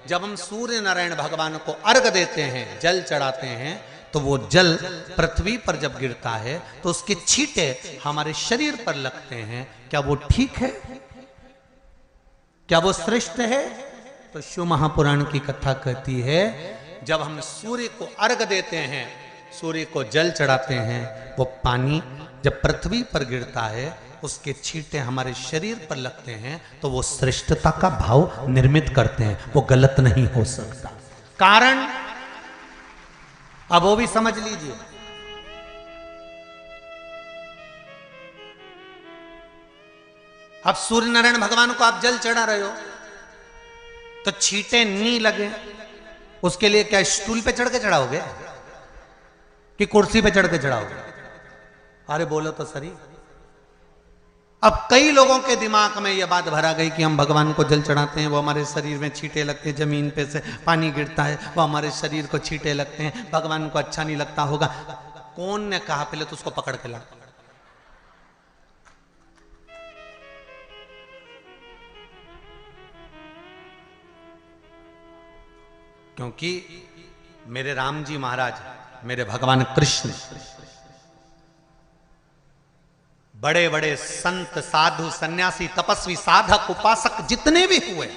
जब हम सूर्य नारायण भगवान को अर्घ देते हैं, जल चढ़ाते हैं, तो वो जल पृथ्वी पर जब गिरता है तो उसके छींटे हमारे शरीर पर लगते हैं। क्या वो ठीक है? क्या वो श्रेष्ठ है? तो शिव महापुराण की कथा कहती है, जब हम सूर्य को अर्घ देते हैं, सूर्य को जल चढ़ाते हैं, वो पानी जब पृथ्वी पर गिरता है, उसके छींटे हमारे शरीर पर लगते हैं, तो वो श्रेष्ठता का भाव निर्मित करते हैं। वो गलत नहीं हो सकता। कारण अब वो भी समझ लीजिए। अब सूर्य नारायण भगवान को आप जल चढ़ा रहे हो तो छींटे नहीं लगे, उसके लिए क्या स्टूल पे चढ़ के चढ़ाओगे कि कुर्सी पे चढ़ के चढ़ाओगे? अरे बोलो तो सही। अब कई लोगों के दिमाग में यह बात भरा गई कि हम भगवान को जल चढ़ाते हैं, वो हमारे शरीर में छींटे लगते हैं, जमीन पे से पानी गिरता है, वो हमारे शरीर को छींटे लगते हैं, भगवान को अच्छा नहीं लगता होगा। कौन ने कहा? पहले तो उसको पकड़ के ला। क्योंकि मेरे राम जी महाराज, मेरे भगवान कृष्ण, बड़े बड़े संत, साधु, सन्यासी, तपस्वी, साधक, उपासक जितने भी हुए,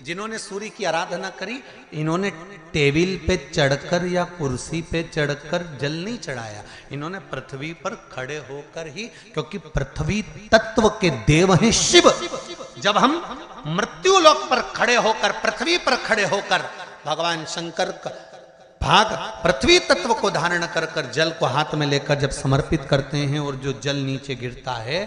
जिन्होंने सूर्य की आराधना करी, इन्होंने टेबल पे चढ़कर या कुर्सी पे चढ़कर जल नहीं चढ़ाया। इन्होंने पृथ्वी पर खड़े होकर ही, क्योंकि पृथ्वी तत्व के देव हैं शिव। जब हम मृत्यु लोक पर खड़े होकर, पृथ्वी पर खड़े होकर भगवान शंकर का भाग पृथ्वी तत्व को धारण कर कर जल को हाथ में लेकर जब समर्पित करते हैं, और जो जल नीचे गिरता है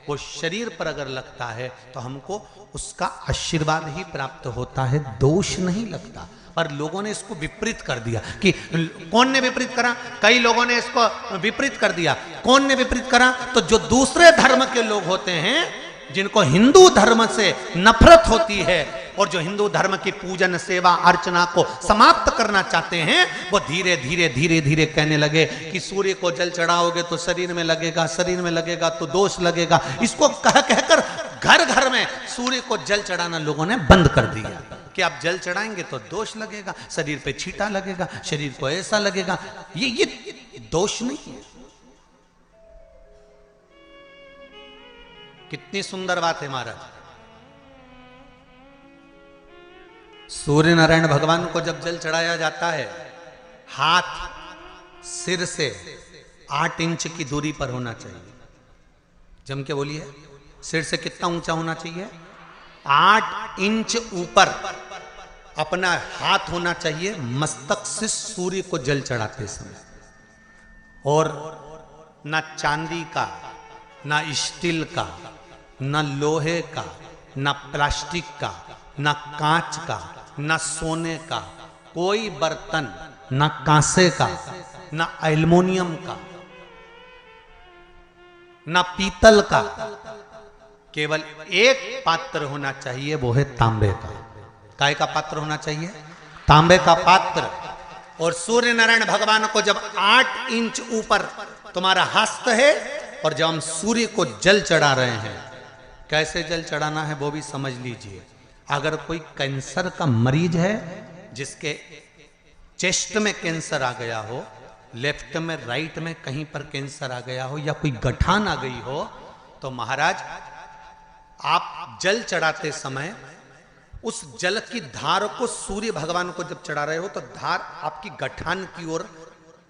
वो शरीर पर अगर लगता है तो हमको उसका आशीर्वाद ही प्राप्त होता है, दोष नहीं लगता। पर लोगों ने इसको विपरीत कर दिया। कि कौन ने विपरीत करा? कई लोगों ने इसको विपरीत कर दिया। कौन ने विपरीत करा? तो जो दूसरे धर्म के लोग होते हैं, जिनको हिंदू धर्म से नफरत होती है और जो हिंदू धर्म की पूजन, सेवा, अर्चना को समाप्त करना चाहते हैं, वो धीरे धीरे धीरे धीरे कहने लगे कि सूर्य को जल चढ़ाओगे तो शरीर में लगेगा, शरीर में लगेगा तो दोष लगेगा। इसको कह कहकर घर घर में सूर्य को जल चढ़ाना लोगों ने बंद कर दिया कि आप जल चढ़ाएंगे तो दोष लगेगा, शरीर पे छींटा लगेगा, शरीर को ऐसा लगेगा। ये दोष नहीं है। कितनी सुंदर बात है महाराज। सूर्य नारायण भगवान को जब जल चढ़ाया जाता है, हाथ सिर से 8 इंच की दूरी पर होना चाहिए। जम के बोलिए, सिर से कितना ऊंचा होना चाहिए? 8 इंच ऊपर अपना हाथ होना चाहिए मस्तक से सूर्य को जल चढ़ाते समय। और ना चांदी का, ना स्टील का, ना लोहे का, ना प्लास्टिक का, ना कांच का, ना सोने का कोई बर्तन, ना कांसे का, ना एल्युमिनियम का, ना पीतल का, केवल एक पात्र होना चाहिए, वो है तांबे का। काय का पात्र होना चाहिए? तांबे का पात्र। और सूर्य नारायण भगवान को जब 8 इंच ऊपर तुम्हारा हस्त है, और जब हम सूर्य को जल चढ़ा रहे हैं, कैसे जल चढ़ाना है वो भी समझ लीजिए। अगर कोई कैंसर का मरीज है, जिसके चेस्ट में कैंसर आ गया हो, लेफ्ट में, राइट में कहीं पर कैंसर आ गया हो, या कोई गठान आ गई हो, तो महाराज आप जल चढ़ाते समय उस जल की धार को सूर्य भगवान को जब चढ़ा रहे हो, तो धार आपकी गठान की ओर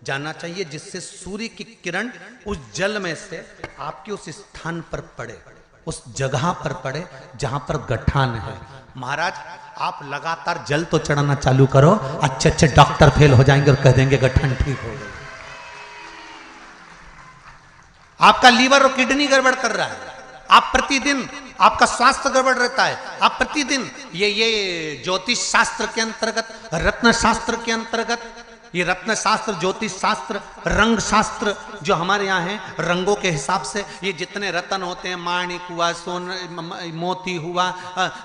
जाना चाहिए, जिससे सूर्य की किरण उस जल में से आपके उस स्थान पर पड़े, उस जगह पर पड़े जहां पर गठान है। महाराज आप लगातार जल तो चढ़ाना चालू करो, अच्छे अच्छे डॉक्टर फेल हो जाएंगे और कह देंगे गठान ठीक हो गई। आपका लीवर और किडनी गड़बड़ कर रहा है, आप प्रतिदिन, आपका स्वास्थ्य गड़बड़ रहता है, आप प्रतिदिन ये ज्योतिष शास्त्र के अंतर्गत, रत्न शास्त्र के अंतर्गत, ये रत्न शास्त्र, ज्योतिष शास्त्र, रंग शास्त्र जो हमारे यहाँ है, रंगों के हिसाब से ये जितने रत्न होते हैं, माणिक हुआ, मोती हुआ,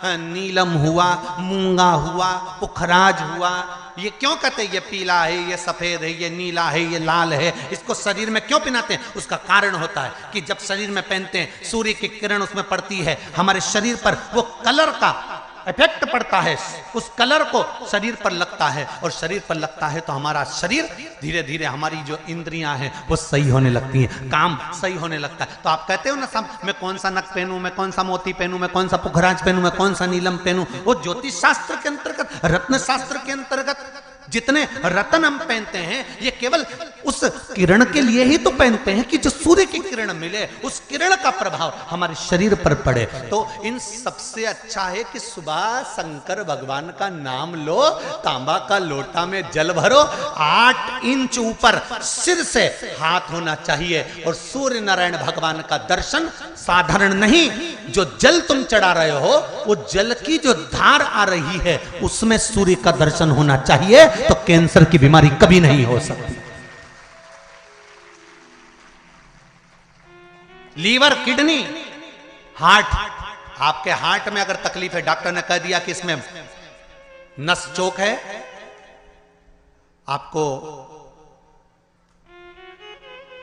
नीलम हुआ, मूंगा हुआ, पुखराज हुआ, ये क्यों कहते हैं ये पीला है, ये सफेद है, ये नीला है, ये लाल है, इसको शरीर में क्यों पहनाते हैं? उसका कारण होता है कि जब शरीर में पहनते हैं, सूर्य की किरण उसमें पड़ती है, हमारे शरीर पर वो कलर का इफेक्ट पड़ता है, उस कलर को शरीर पर लगता है, और शरीर पर लगता है तो हमारा शरीर धीरे धीरे, हमारी जो इंद्रियां हैं वो सही होने लगती हैं, काम सही होने लगता है। तो आप कहते हो ना सब, मैं कौन सा नक पहनूं, मैं कौन सा मोती पहनूं, मैं कौन सा पुखराज पहनूं, मैं कौन सा नीलम पहनूं, वो ज्योतिष शास्त्र के अंतर्गत, रत्न शास्त्र के अंतर्गत जितने रत्न हम पहनते हैं ये केवल उस किरण के लिए ही तो पहनते हैं कि जो सूर्य की किरण मिले, उस किरण का प्रभाव हमारे शरीर पर पड़े। तो इन सबसे अच्छा है कि सुबह शंकर भगवान का नाम लो, तांबा का लोटा में जल भरो, 8 इंच ऊपर सिर से हाथ होना चाहिए, और सूर्य नारायण भगवान का दर्शन साधारण नहीं, जो जल तुम चढ़ा रहे हो वो जल की जो धार आ रही है उसमें सूर्य का दर्शन होना चाहिए, तो कैंसर की बीमारी कभी नहीं हो सकती। लीवर, किडनी, हार्ट, आपके हार्ट में अगर तकलीफ है, डॉक्टर ने कह दिया कि इसमें नस चोक है, आपको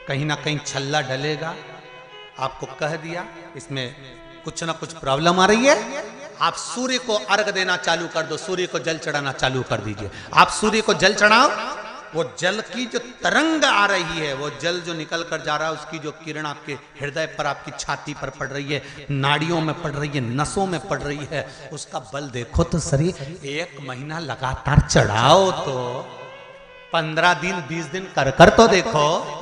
कहीं ना कहीं छल्ला डलेगा, आपको कह दिया इसमें कुछ ना कुछ प्रॉब्लम आ रही है, आप सूर्य को अर्घ देना चालू कर दो, सूर्य को जल चढ़ाना चालू कर दीजिए। आप सूर्य को जल चढ़ाओ, वो जल की जो तरंग आ रही है, वो जल जो निकल कर जा रहा है, उसकी जो किरण आपके हृदय पर, आपकी छाती पर पड़ रही है, नाड़ियों में पड़ रही है, नसों में पड़ रही है, उसका बल देखो तो शरीर 1 महीना लगातार चढ़ाओ तो 15 दिन 20 दिन कर तो देखो।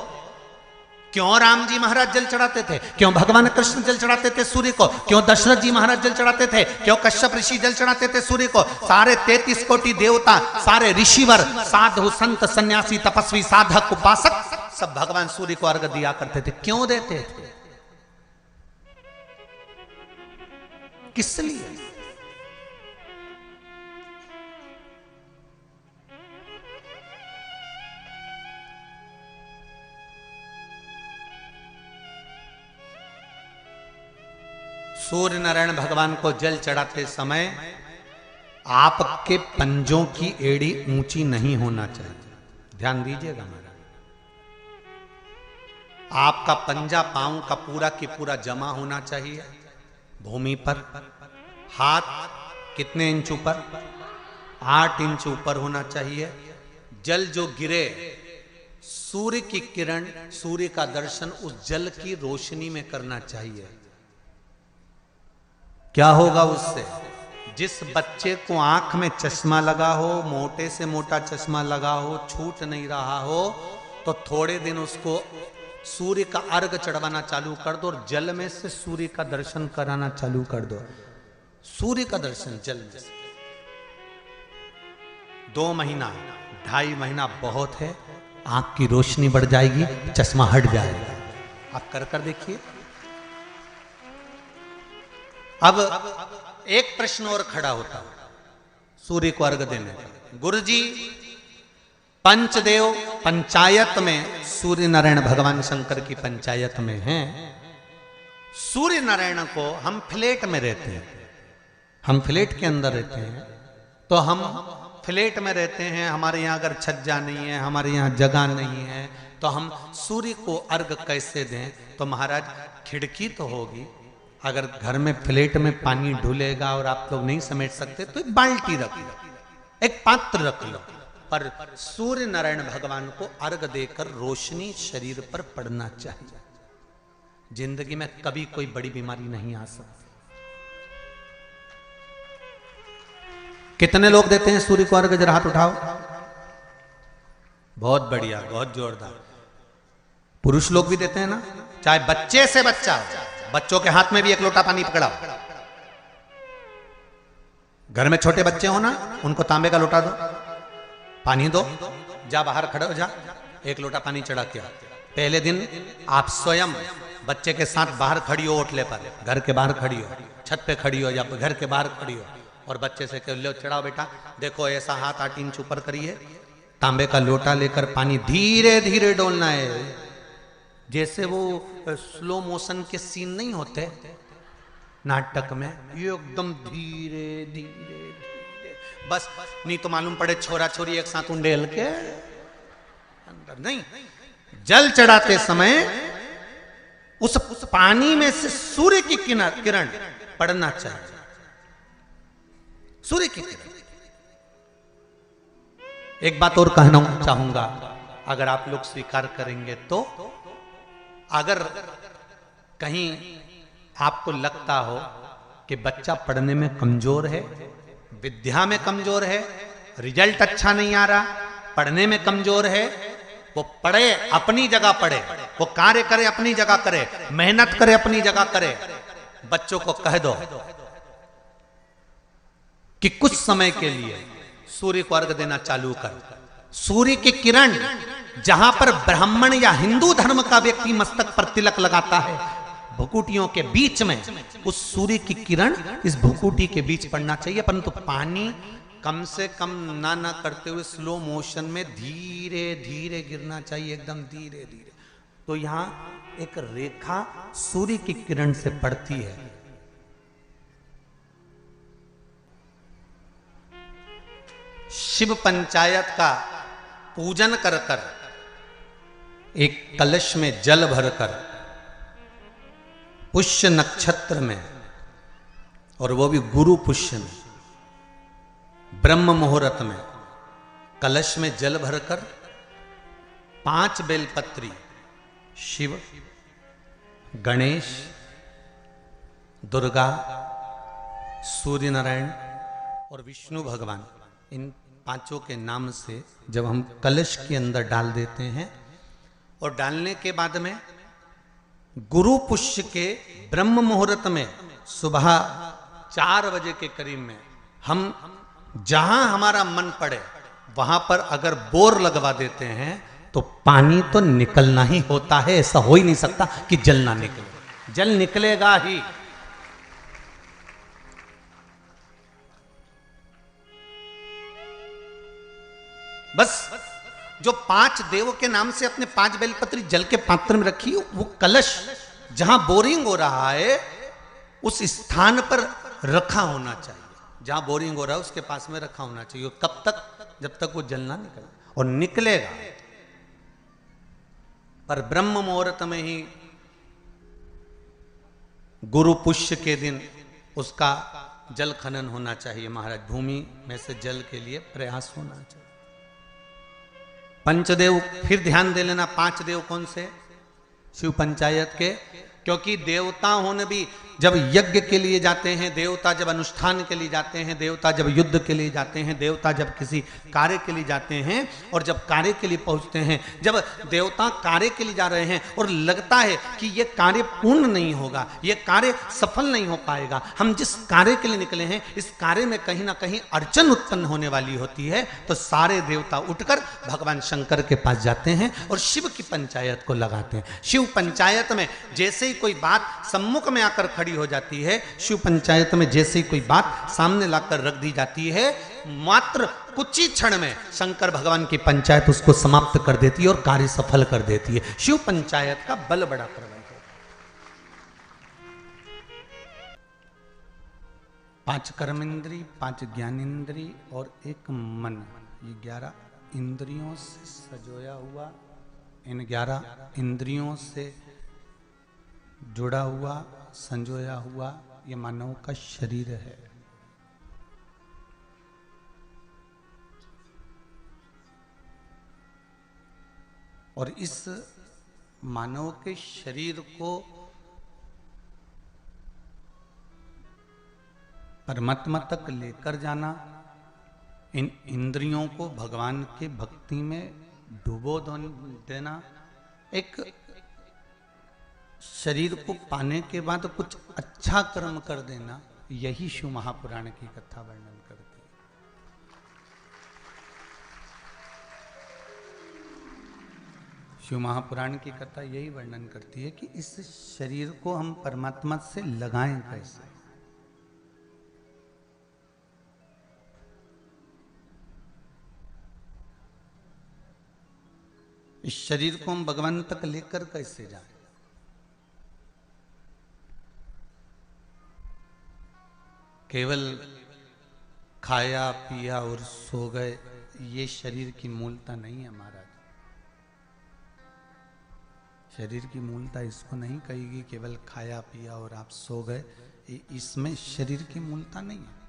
क्यों राम जी महाराज जल चढ़ाते थे, क्यों भगवान कृष्ण जल चढ़ाते थे सूर्य को, क्यों दशरथ जी महाराज जल चढ़ाते थे, क्यों कश्यप ऋषि जल चढ़ाते थे सूर्य को, सारे 33 कोटि देवता, सारे ऋषिवर, साधु संत सन्यासी तपस्वी साधक उपासक सब भगवान सूर्य को अर्घ दिया करते थे। क्यों देते थे, किस लिए? सूर्य नारायण भगवान को जल चढ़ाते समय आपके पंजों की एड़ी ऊंची नहीं होना चाहिए, ध्यान दीजिएगा महाराज। आपका पंजा पांव का पूरा की पूरा जमा होना चाहिए भूमि पर। हाथ कितने इंच ऊपर, 8 इंच ऊपर होना चाहिए। जल जो गिरे, सूर्य की किरण, सूर्य का दर्शन उस जल की रोशनी में करना चाहिए। क्या होगा उससे? जिस बच्चे को आंख में चश्मा लगा हो, मोटे से मोटा चश्मा लगा हो, छूट नहीं रहा हो, तो थोड़े दिन उसको सूर्य का अर्घ चढ़वाना चालू कर दो और जल में से सूर्य का दर्शन कराना चालू कर दो। सूर्य का दर्शन जल में से 2 महीना 2.5 महीना बहुत है, आंख की रोशनी बढ़ जाएगी, चश्मा हट जाएगा। आप कर देखिए। अब एक प्रश्न और खड़ा होता है सूर्य को अर्घ देने का। गुरुजी, पंचदेव पंचायत में सूर्य नारायण भगवान शंकर की पंचायत में हैं। सूर्य नारायण को हम फ्लैट में रहते हैं, हम फ्लैट के अंदर रहते हैं, तो हम फ्लैट में रहते हैं, हमारे यहाँ अगर छज्जा नहीं है, हमारे यहाँ जगह नहीं है, तो हम सूर्य को अर्घ कैसे दें? तो महाराज खिड़की तो होगी, अगर घर में फ्लैट में पानी ढुलेगा और आप लोग नहीं समेट सकते तो एक बाल्टी रख लो, एक पात्र रख लो, पर सूर्य नारायण भगवान को अर्घ देकर रोशनी शरीर पर पड़ना चाहिए। जिंदगी में कभी कोई बड़ी बीमारी नहीं आ सकती। कितने लोग देते हैं सूर्य को अर्घ? जरा हाथ उठाओ। बहुत बढ़िया, बहुत जोरदार। पुरुष लोग भी देते हैं ना, चाहे बच्चे से बच्चा हो, बच्चों के हाथ में भी 1 लोटा पानी पकड़ाओ। घर में छोटे बच्चे हो ना, उनको तांबे का लोटा दो, पानी दो, जा बाहर खड़े हो जा, 1 लोटा पानी चढ़ा के। पहले दिन आप स्वयं बच्चे के साथ बाहर खड़ी हो, ओटले पर, घर के बाहर खड़ी हो, छत पे खड़ी हो या घर के बाहर खड़ी हो, और बच्चे से कह लो चढ़ाओ बेटा, देखो ऐसा हाथ 8 इंच ऊपर करिए, तांबे का लोटा लेकर पानी धीरे धीरे डोलना है। जैसे वो स्लो मोशन के सीन नहीं होते नाटक में, ये एकदम धीरे धीरे धीरे, बस नहीं तो मालूम पड़े छोरा छोरी एक साथ उंडेल के अंदर नहीं। जल चढ़ाते समय उस पानी में से सूर्य की किरण पड़ना चाहिए। सूर्य की किरण। एक बात और कहना चाहूंगा, अगर आप लोग स्वीकार करेंगे तो, अगर कहीं आपको लगता हो कि बच्चा पढ़ने में कमजोर है, विद्या में कमजोर है, रिजल्ट अच्छा नहीं आ रहा, पढ़ने में कमजोर है, वो पढ़े, अपनी जगह पढ़े, वो कार्य करे, अपनी जगह करे, मेहनत करे, अपनी जगह करे। बच्चों को कह दो कि कुछ समय के लिए सूर्य को अर्घ देना चालू कर। सूर्य की किरण जहां पर ब्राह्मण या हिंदू धर्म का व्यक्ति मस्तक पर तिलक लगाता है, भुकुटियों के बीच में उस सूर्य की किरण इस भुकुटी के बीच पड़ना चाहिए, परंतु पानी कम से कम ना करते हुए स्लो मोशन में धीरे धीरे गिरना चाहिए, एकदम धीरे धीरे। तो यहां एक रेखा सूर्य की किरण से पड़ती है। शिव पंचायत का पूजन कर कर, एक कलश में जल भरकर, पुष्य नक्षत्र में, और वो भी गुरु पुष्य में, ब्रह्म मुहूर्त में, कलश में जल भरकर 5 बेलपत्री शिव, गणेश, दुर्गा, सूर्य नारायण और विष्णु भगवान, इन 5 के नाम से जब हम कलश के अंदर डाल देते हैं, और डालने के बाद में गुरु पुष्य के ब्रह्म मुहूर्त में सुबह 4 बजे के करीब में हम जहां हमारा मन पड़े वहां पर अगर बोर लगवा देते हैं तो पानी तो निकलना ही होता है। ऐसा हो ही नहीं सकता कि जल ना निकले, जल निकलेगा ही। बस जो 5 देव के नाम से अपने 5 बेलपत्री जल के पात्र में रखी, वो कलश जहां बोरिंग हो रहा है उस स्थान पर रखा होना चाहिए। जहां बोरिंग हो रहा है उसके पास में रखा होना चाहिए। कब तक? जब तक वो जल ना निकले, और निकलेगा। पर ब्रह्म मुहूर्त में ही गुरु पुष्य के दिन उसका जल खनन होना चाहिए महाराज। भूमि में से जल के लिए प्रयास होना चाहिए। पंचदेव फिर ध्यान दे लेना। 5 देव कौन से? शिव पंचायत के। क्योंकि देवता होने भी जब यज्ञ के लिए जाते हैं, देवता जब अनुष्ठान के लिए जाते हैं, देवता जब युद्ध के लिए जाते हैं, देवता जब किसी कार्य के लिए जाते हैं, और जब कार्य के लिए पहुंचते हैं, जब देवता कार्य के लिए जा रहे हैं और लगता है कि ये कार्य पूर्ण नहीं होगा, ये कार्य सफल नहीं हो पाएगा, हम जिस कार्य के लिए निकले हैं इस कार्य में कहीं ना कहीं अड़चन उत्पन्न होने वाली होती है, तो सारे देवता उठकर भगवान शंकर के पास जाते हैं और शिव की पंचायत को लगाते हैं। शिव पंचायत में जैसे ही कोई बात सम्मुख में आकर खड़ी हो जाती है, शिव पंचायत में जैसे ही कोई बात सामने लाकर रख दी जाती है, मात्र कुछ ही क्षण में शंकर भगवान की पंचायत उसको समाप्त कर देती है और कार्य सफल कर देती है। शिव पंचायत का बल बड़ा प्रबल है। 5 कर्मेंद्री, 5 ज्ञानेंद्री और 1 मन, ये 11 इंद्रियों से सजोया हुआ, इन 11 इंद्रियों से जुड़ा हुआ, संजोया हुआ ये मानव का शरीर है। और इस मानव के शरीर को परमात्मा तक लेकर जाना, इन इंद्रियों को भगवान के भक्ति में डुबो देना, एक शरीर को पाने के बाद कुछ अच्छा कर्म कर देना, यही शिव महापुराण की कथा वर्णन करती है। शिव महापुराण की कथा यही वर्णन करती है कि इस शरीर को हम परमात्मा से लगाएं कैसे। इस शरीर को हम भगवान तक लेकर कैसे जाएं। केवल खाया पिया और सो गए, ये शरीर की मूलता नहीं है महाराज। शरीर की मूलता इसको नहीं कहेगी केवल खाया पिया और आप सो गए, इसमें शरीर की मूलता नहीं है।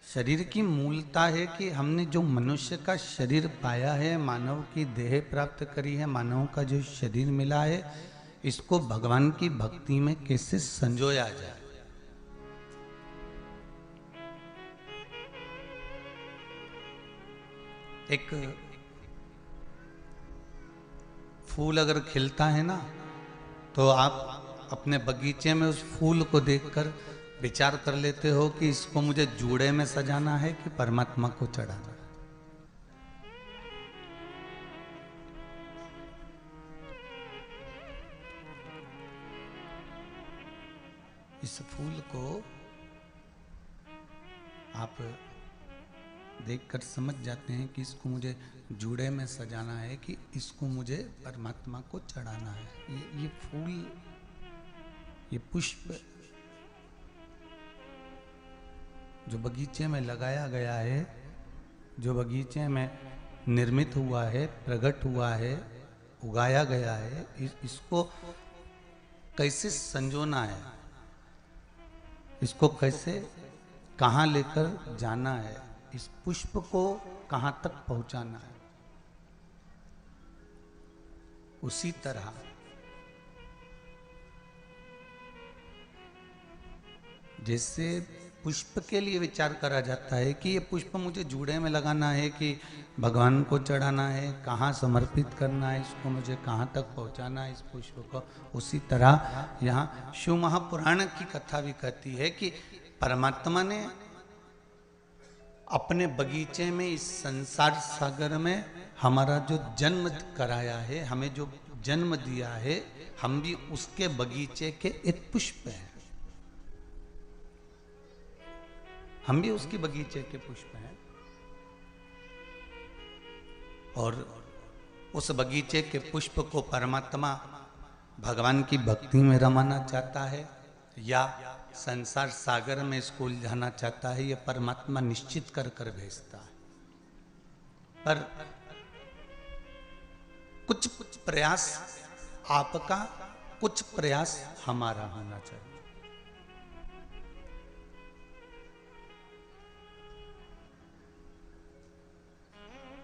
शरीर की मूलता है कि हमने जो मनुष्य का शरीर पाया है, मानव की देह प्राप्त करी है, मानव का जो शरीर मिला है, इसको भगवान की भक्ति में कैसे संजोया जाए। एक फूल अगर खिलता है ना, तो आप अपने बगीचे में उस फूल को देखकर विचार कर लेते हो कि इसको मुझे जूड़े में सजाना है कि परमात्मा को चढ़ाना है। इस फूल को आप देखकर समझ जाते हैं कि इसको मुझे जूड़े में सजाना है कि इसको मुझे परमात्मा को चढ़ाना है। ये फूल, ये पुष्प जो बगीचे में लगाया गया है, जो बगीचे में निर्मित हुआ है, प्रकट हुआ है, उगाया गया है, इसको कैसे संजोना है, इसको कैसे कहाँ लेकर जाना है, इस पुष्प को कहाँ तक पहुंचाना है। उसी तरह जैसे पुष्प के लिए विचार करा जाता है कि ये पुष्प मुझे जूड़े में लगाना है कि भगवान को चढ़ाना है, कहाँ समर्पित करना है, इसको मुझे कहाँ तक पहुँचाना है इस पुष्प को, उसी तरह यहाँ शिव महापुराण की कथा भी कहती है कि परमात्मा ने अपने बगीचे में, इस संसार सागर में हमारा जो जन्म कराया है, हमें जो जन्म दिया है, हम भी उसके बगीचे के एक पुष्प हैं। हम भी उसके बगीचे के पुष्प हैं और उस बगीचे के पुष्प को परमात्मा भगवान की भक्ति में रमाना चाहता है या संसार सागर में इसको उलझाना चाहता है, ये परमात्मा निश्चित कर कर भेजता है। पर कुछ प्रयास आपका, कुछ प्रयास हमारा होना चाहिए।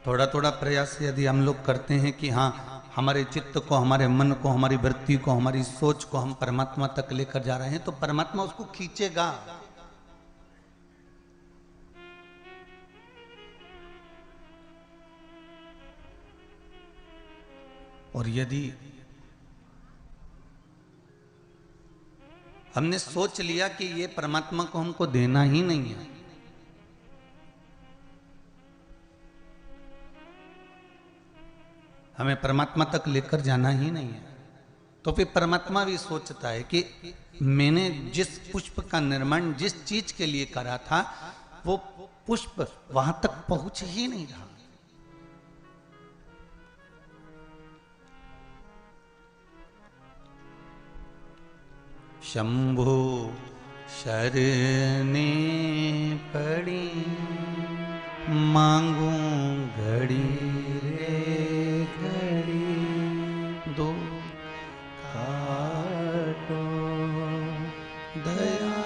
थोड़ा थोड़ा प्रयास यदि हम लोग करते हैं कि हाँ, हमारे चित्त को, हमारे मन को, हमारी वृत्ति को, हमारी सोच को हम परमात्मा तक लेकर जा रहे हैं, तो परमात्मा उसको खींचेगा। और यदि हमने सोच लिया कि ये परमात्मा को हमको देना ही नहीं है, हमें परमात्मा तक लेकर जाना ही नहीं है, तो फिर परमात्मा भी सोचता है कि मैंने जिस पुष्प का निर्माण जिस चीज के लिए करा था, वो पुष्प वहां तक पहुंच ही नहीं रहा। शंभु शरणे पड़ी मांगू घड़ी रे घड़ी, दो काटो दया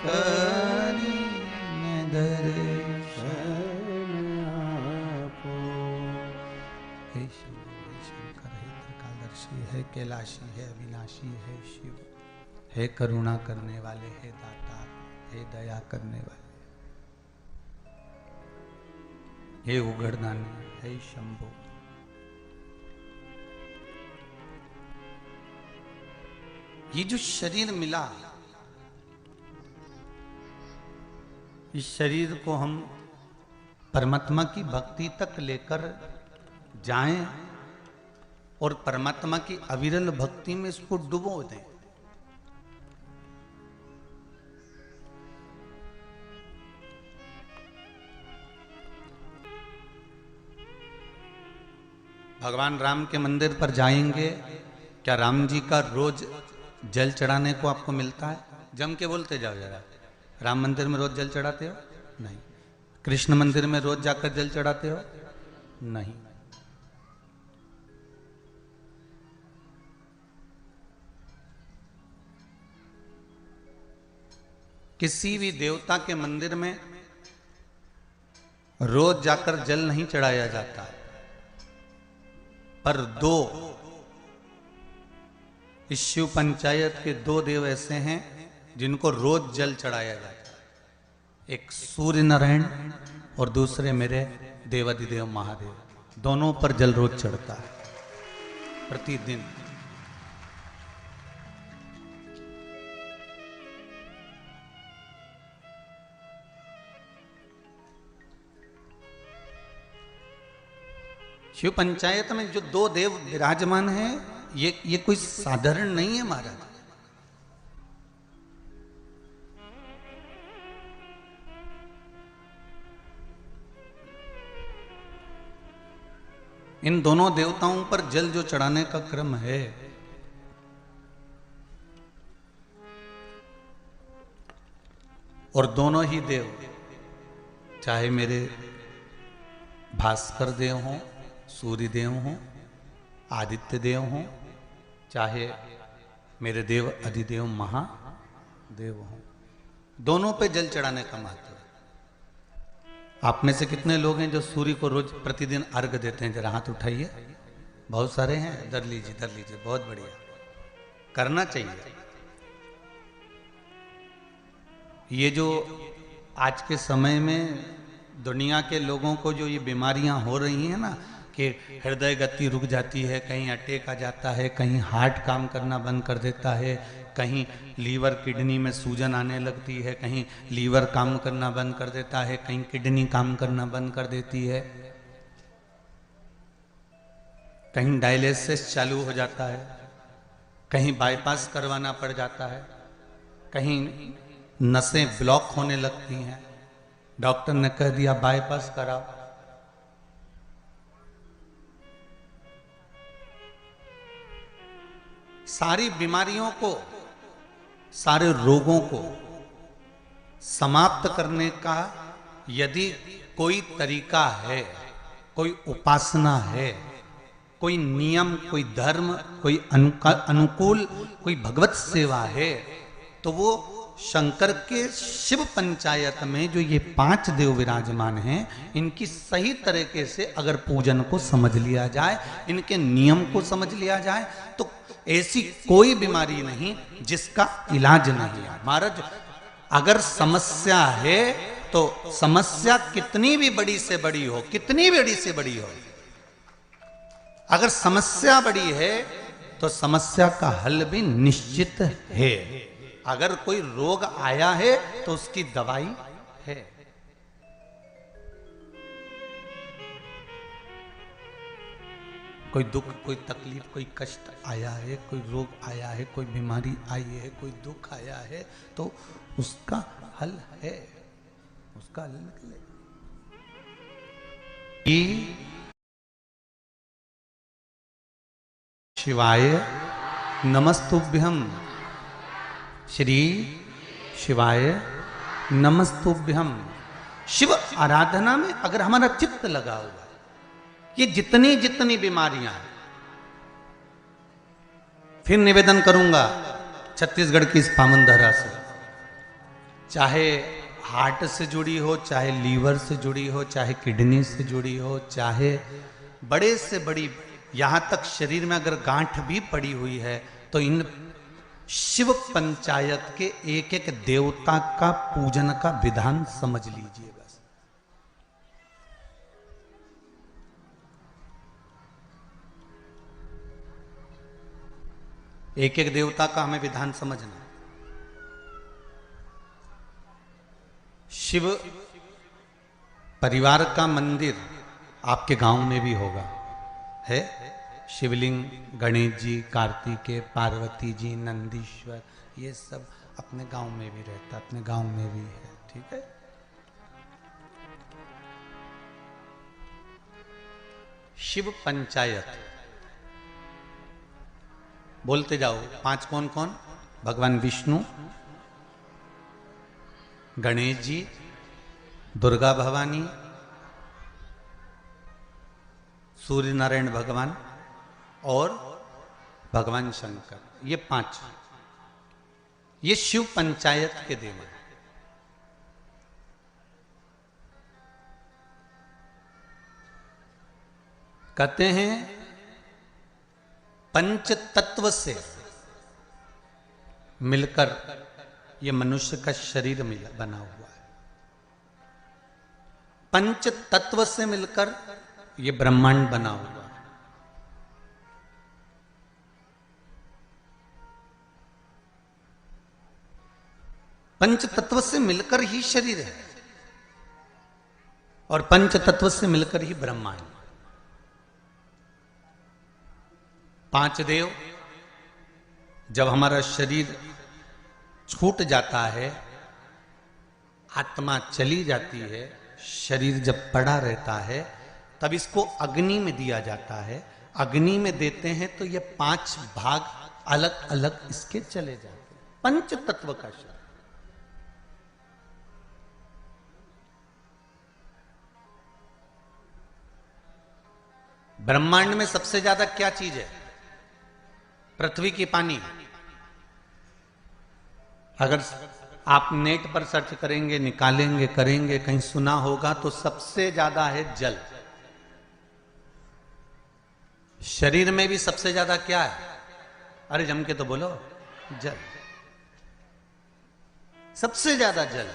करी दर्शन आपो। हे शिव, हे शंकर, हे त्रिकालदर्शी, हे कैलाशी, है अविनाशी, है शिव, हे करुणा करने वाले, हे दाता, हे दया करने वाले, हे उगड़दानी, हे शंभो। ये जो शरीर मिला, इस शरीर को हम परमात्मा की भक्ति तक लेकर जाएं और परमात्मा की अविरल भक्ति में इसको डुबो दें। भगवान राम के मंदिर पर जाएंगे, क्या राम जी का रोज जल चढ़ाने को आपको मिलता है? जम के बोलते जाओ जरा, राम मंदिर में रोज जल चढ़ाते हो? नहीं। कृष्ण मंदिर में रोज जाकर जल चढ़ाते हो? नहीं। किसी भी देवता के मंदिर में रोज जाकर जल नहीं चढ़ाया जाता, पर दो इस शिव पंचायत के दो देव ऐसे हैं जिनको रोज जल चढ़ाया जाता है। एक सूर्य नारायण और दूसरे मेरे देवाधिदेव महादेव, दोनों पर जल रोज चढ़ता है प्रतिदिन। शिव पंचायत में जो दो देव विराजमान हैं, ये कोई साधारण नहीं है महाराज। इन दोनों देवताओं पर जल जो चढ़ाने का क्रम है, और दोनों ही देव, चाहे मेरे भास्कर देव हों, सूर्य देव हों, आदित्य देव हों, चाहे मेरे देव अधिदेव महादेव हों, दोनों पे जल चढ़ाने का महत्व है। आप में से कितने लोग हैं जो सूर्य को रोज प्रतिदिन अर्घ देते हैं? जरा हाथ उठाइए। बहुत सारे हैं। धर लीजिए, धर लीजिए, बहुत बढ़िया, करना चाहिए। ये जो आज के समय में दुनिया के लोगों को जो ये बीमारियां हो रही हैं ना, कि हृदय गति रुक जाती है, कहीं अटैक आ जाता है, कहीं हार्ट काम करना बंद कर देता है, कहीं लीवर किडनी में सूजन आने लगती है, कहीं लीवर काम करना बंद कर देता है, कहीं किडनी काम करना बंद कर देती है, कहीं डायलिसिस चालू हो जाता है, कहीं बाईपास करवाना पड़ जाता है, कहीं नसें ब्लॉक होने लगती हैं, डॉक्टर ने कह दिया बाईपास कराओ। सारी बीमारियों को, सारे रोगों को समाप्त करने का यदि कोई तरीका है, कोई उपासना है, कोई नियम, कोई धर्म, कोई अनुकूल, कोई भगवत सेवा है, तो वो शंकर के शिव पंचायत में जो ये 5 देव विराजमान हैं, इनकी सही तरीके से अगर पूजन को समझ लिया जाए, इनके नियम को समझ लिया जाए, तो ऐसी कोई बीमारी नहीं जिसका इलाज नहीं है। महाराज, अगर समस्या है तो समस्या कितनी भी बड़ी से बड़ी हो, कितनी बड़ी से बड़ी हो, अगर समस्या बड़ी है तो समस्या का हल भी निश्चित है। अगर कोई रोग आया है तो उसकी दवाई है। कोई दुख, कोई तकलीफ, कोई कष्ट आया है, कोई रोग आया है, कोई बीमारी आई है, कोई दुख आया है, तो उसका हल है, उसका हल निकले। शिवाय नमस्तुभ्यं, श्री शिवाय नमस्तुभ्यं। शिव आराधना में अगर हमारा चित्त लगा हुआ, ये जितनी जितनी बीमारियां हैं, फिर निवेदन करूंगा छत्तीसगढ़ की इस पावन धरा से, चाहे हार्ट से जुड़ी हो, चाहे लीवर से जुड़ी हो, चाहे किडनी से जुड़ी हो, चाहे बड़े से बड़ी, यहां तक शरीर में अगर गांठ भी पड़ी हुई है, तो इन शिव पंचायत के एक एक देवता का पूजन का विधान समझ लीजिए। बस एक एक देवता का हमें विधान समझना। शिव परिवार का मंदिर आपके गांव में भी होगा, है। शिवलिंग गणेश जी, कार्तिकेय, पार्वती जी, नंदीश्वर, ये सब अपने गांव में भी रहता, अपने गांव में भी है, ठीक है। शिव पंचायत बोलते जाओ। 5 कौन कौन? भगवान विष्णु, गणेश जी, दुर्गा भवानी, सूर्य नारायण भगवान और भगवान शंकर, ये 5, ये शिव पंचायत के देव हैं। कहते हैं पंच तत्व से मिलकर ये मनुष्य का शरीर बना हुआ है। पंच तत्व से मिलकर ये ब्रह्मांड बना हुआ है। पंच तत्व से मिलकर ही शरीर है और पंच तत्व से मिलकर ही ब्रह्मांड। पांच देव, जब हमारा शरीर छूट जाता है, आत्मा चली जाती है, शरीर जब पड़ा रहता है, तब इसको अग्नि में दिया जाता है। अग्नि में देते हैं तो ये 5 भाग अलग अलग इसके चले जाते हैं। पंच तत्व का शरीर। ब्रह्मांड में सबसे ज्यादा क्या चीज है? पृथ्वी की पानी। अगर आप नेट पर सर्च करेंगे, निकालेंगे, करेंगे, कहीं सुना होगा तो सबसे ज्यादा है जल। शरीर में भी सबसे ज्यादा क्या है? अरे जम के तो बोलो, जल। सबसे ज्यादा जल।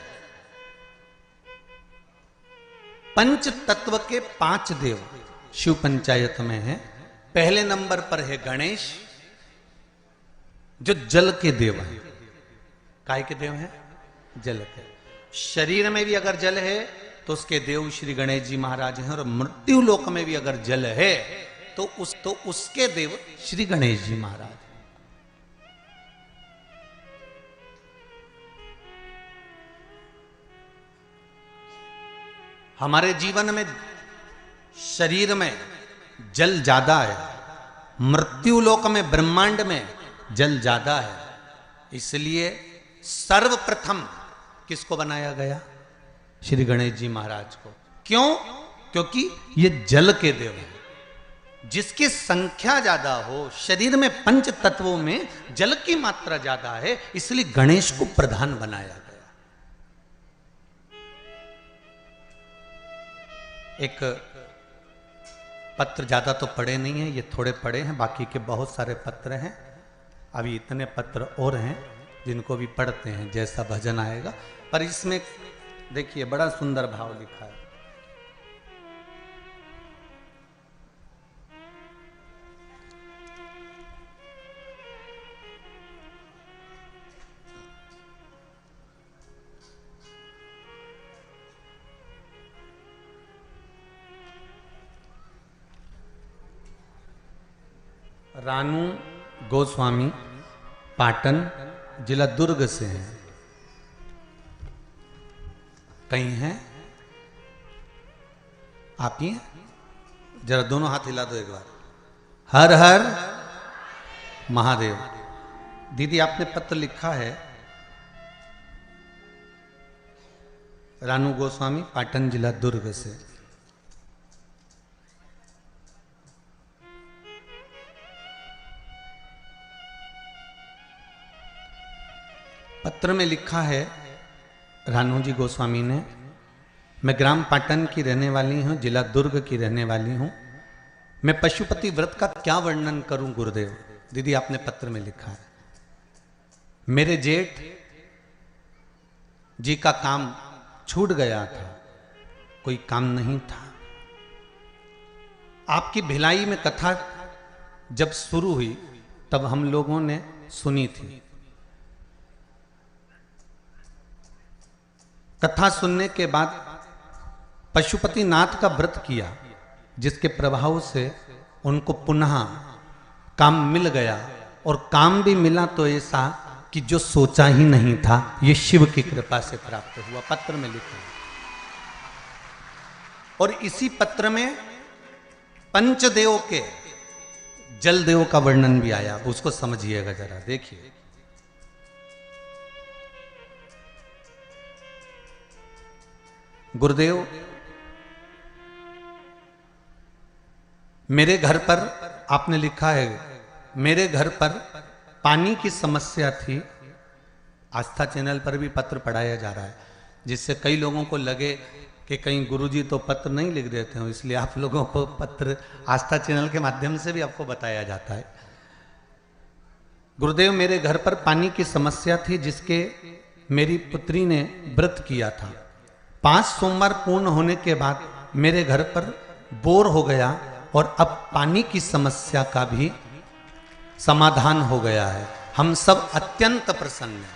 पंच तत्व के 5 देव शिव पंचायत में है। पहले नंबर पर है गणेश, जो जल के देव हैं। काय के देव हैं? जल के। शरीर में भी अगर जल है तो उसके देव श्री गणेश जी महाराज हैं, और मृत्यु लोक में भी अगर जल है तो उसके देव श्री गणेश जी महाराज। हमारे जीवन में शरीर में जल ज्यादा है, मृत्यु लोक में ब्रह्मांड में जल ज्यादा है। इसलिए सर्वप्रथम किसको बनाया गया? श्री गणेश जी महाराज को। क्यों? क्योंकि ये जल के देव हैं। जिसकी संख्या ज्यादा हो, शरीर में पंच तत्वों में जल की मात्रा ज्यादा है, इसलिए गणेश को प्रधान बनाया गया। एक पत्र ज्यादा तो पढ़े नहीं है, ये थोड़े पढ़े हैं, बाकी के बहुत सारे पत्र हैं। अभी इतने पत्र और हैं जिनको भी पढ़ते हैं, जैसा भजन आएगा। पर इसमें देखिए बड़ा सुंदर भाव लिखा है। रानू गोस्वामी पाटन, जिला दुर्ग से हैं। कहीं हैं? आप ही हैं? जरा दोनों हाथ हिला दो एक बार। हर हर महादेव। दीदी आपने पत्र लिखा है, रानू गोस्वामी पाटन, जिला दुर्ग से। पत्र में लिखा है रानू जी गोस्वामी ने, मैं ग्राम पाटन की रहने वाली हूँ, जिला दुर्ग की रहने वाली हूँ। मैं पशुपति व्रत का क्या वर्णन करूं गुरुदेव। दीदी आपने पत्र में लिखा है, मेरे जेठ जी का काम छूट गया था, कोई काम नहीं था। आपकी भिलाई में कथा जब शुरू हुई तब हम लोगों ने सुनी थी। कथा सुनने के बाद पशुपति नाथ का व्रत किया, जिसके प्रभाव से उनको पुनः काम मिल गया, और काम भी मिला तो ऐसा कि जो सोचा ही नहीं था, ये शिव की कृपा से प्राप्त हुआ। पत्र में लिखा। और इसी पत्र में पंचदेव के जलदेव का वर्णन भी आया, उसको समझिएगा जरा, देखिए। गुरुदेव, मेरे घर पर, आपने लिखा है, मेरे घर पर पानी की समस्या थी। आस्था चैनल पर भी पत्र पढ़ाया जा रहा है, जिससे कई लोगों को लगे कि कहीं गुरुजी तो पत्र नहीं लिख देते हो, इसलिए आप लोगों को पत्र आस्था चैनल के माध्यम से भी आपको बताया जाता है। गुरुदेव, मेरे घर पर पानी की समस्या थी जिसके मेरी पुत्री ने व्रत किया था। 5 सोमवार पूर्ण होने के बाद मेरे घर पर बोर हो गया और अब पानी की समस्या का भी समाधान हो गया है। हम सब अत्यंत प्रसन्न हैं।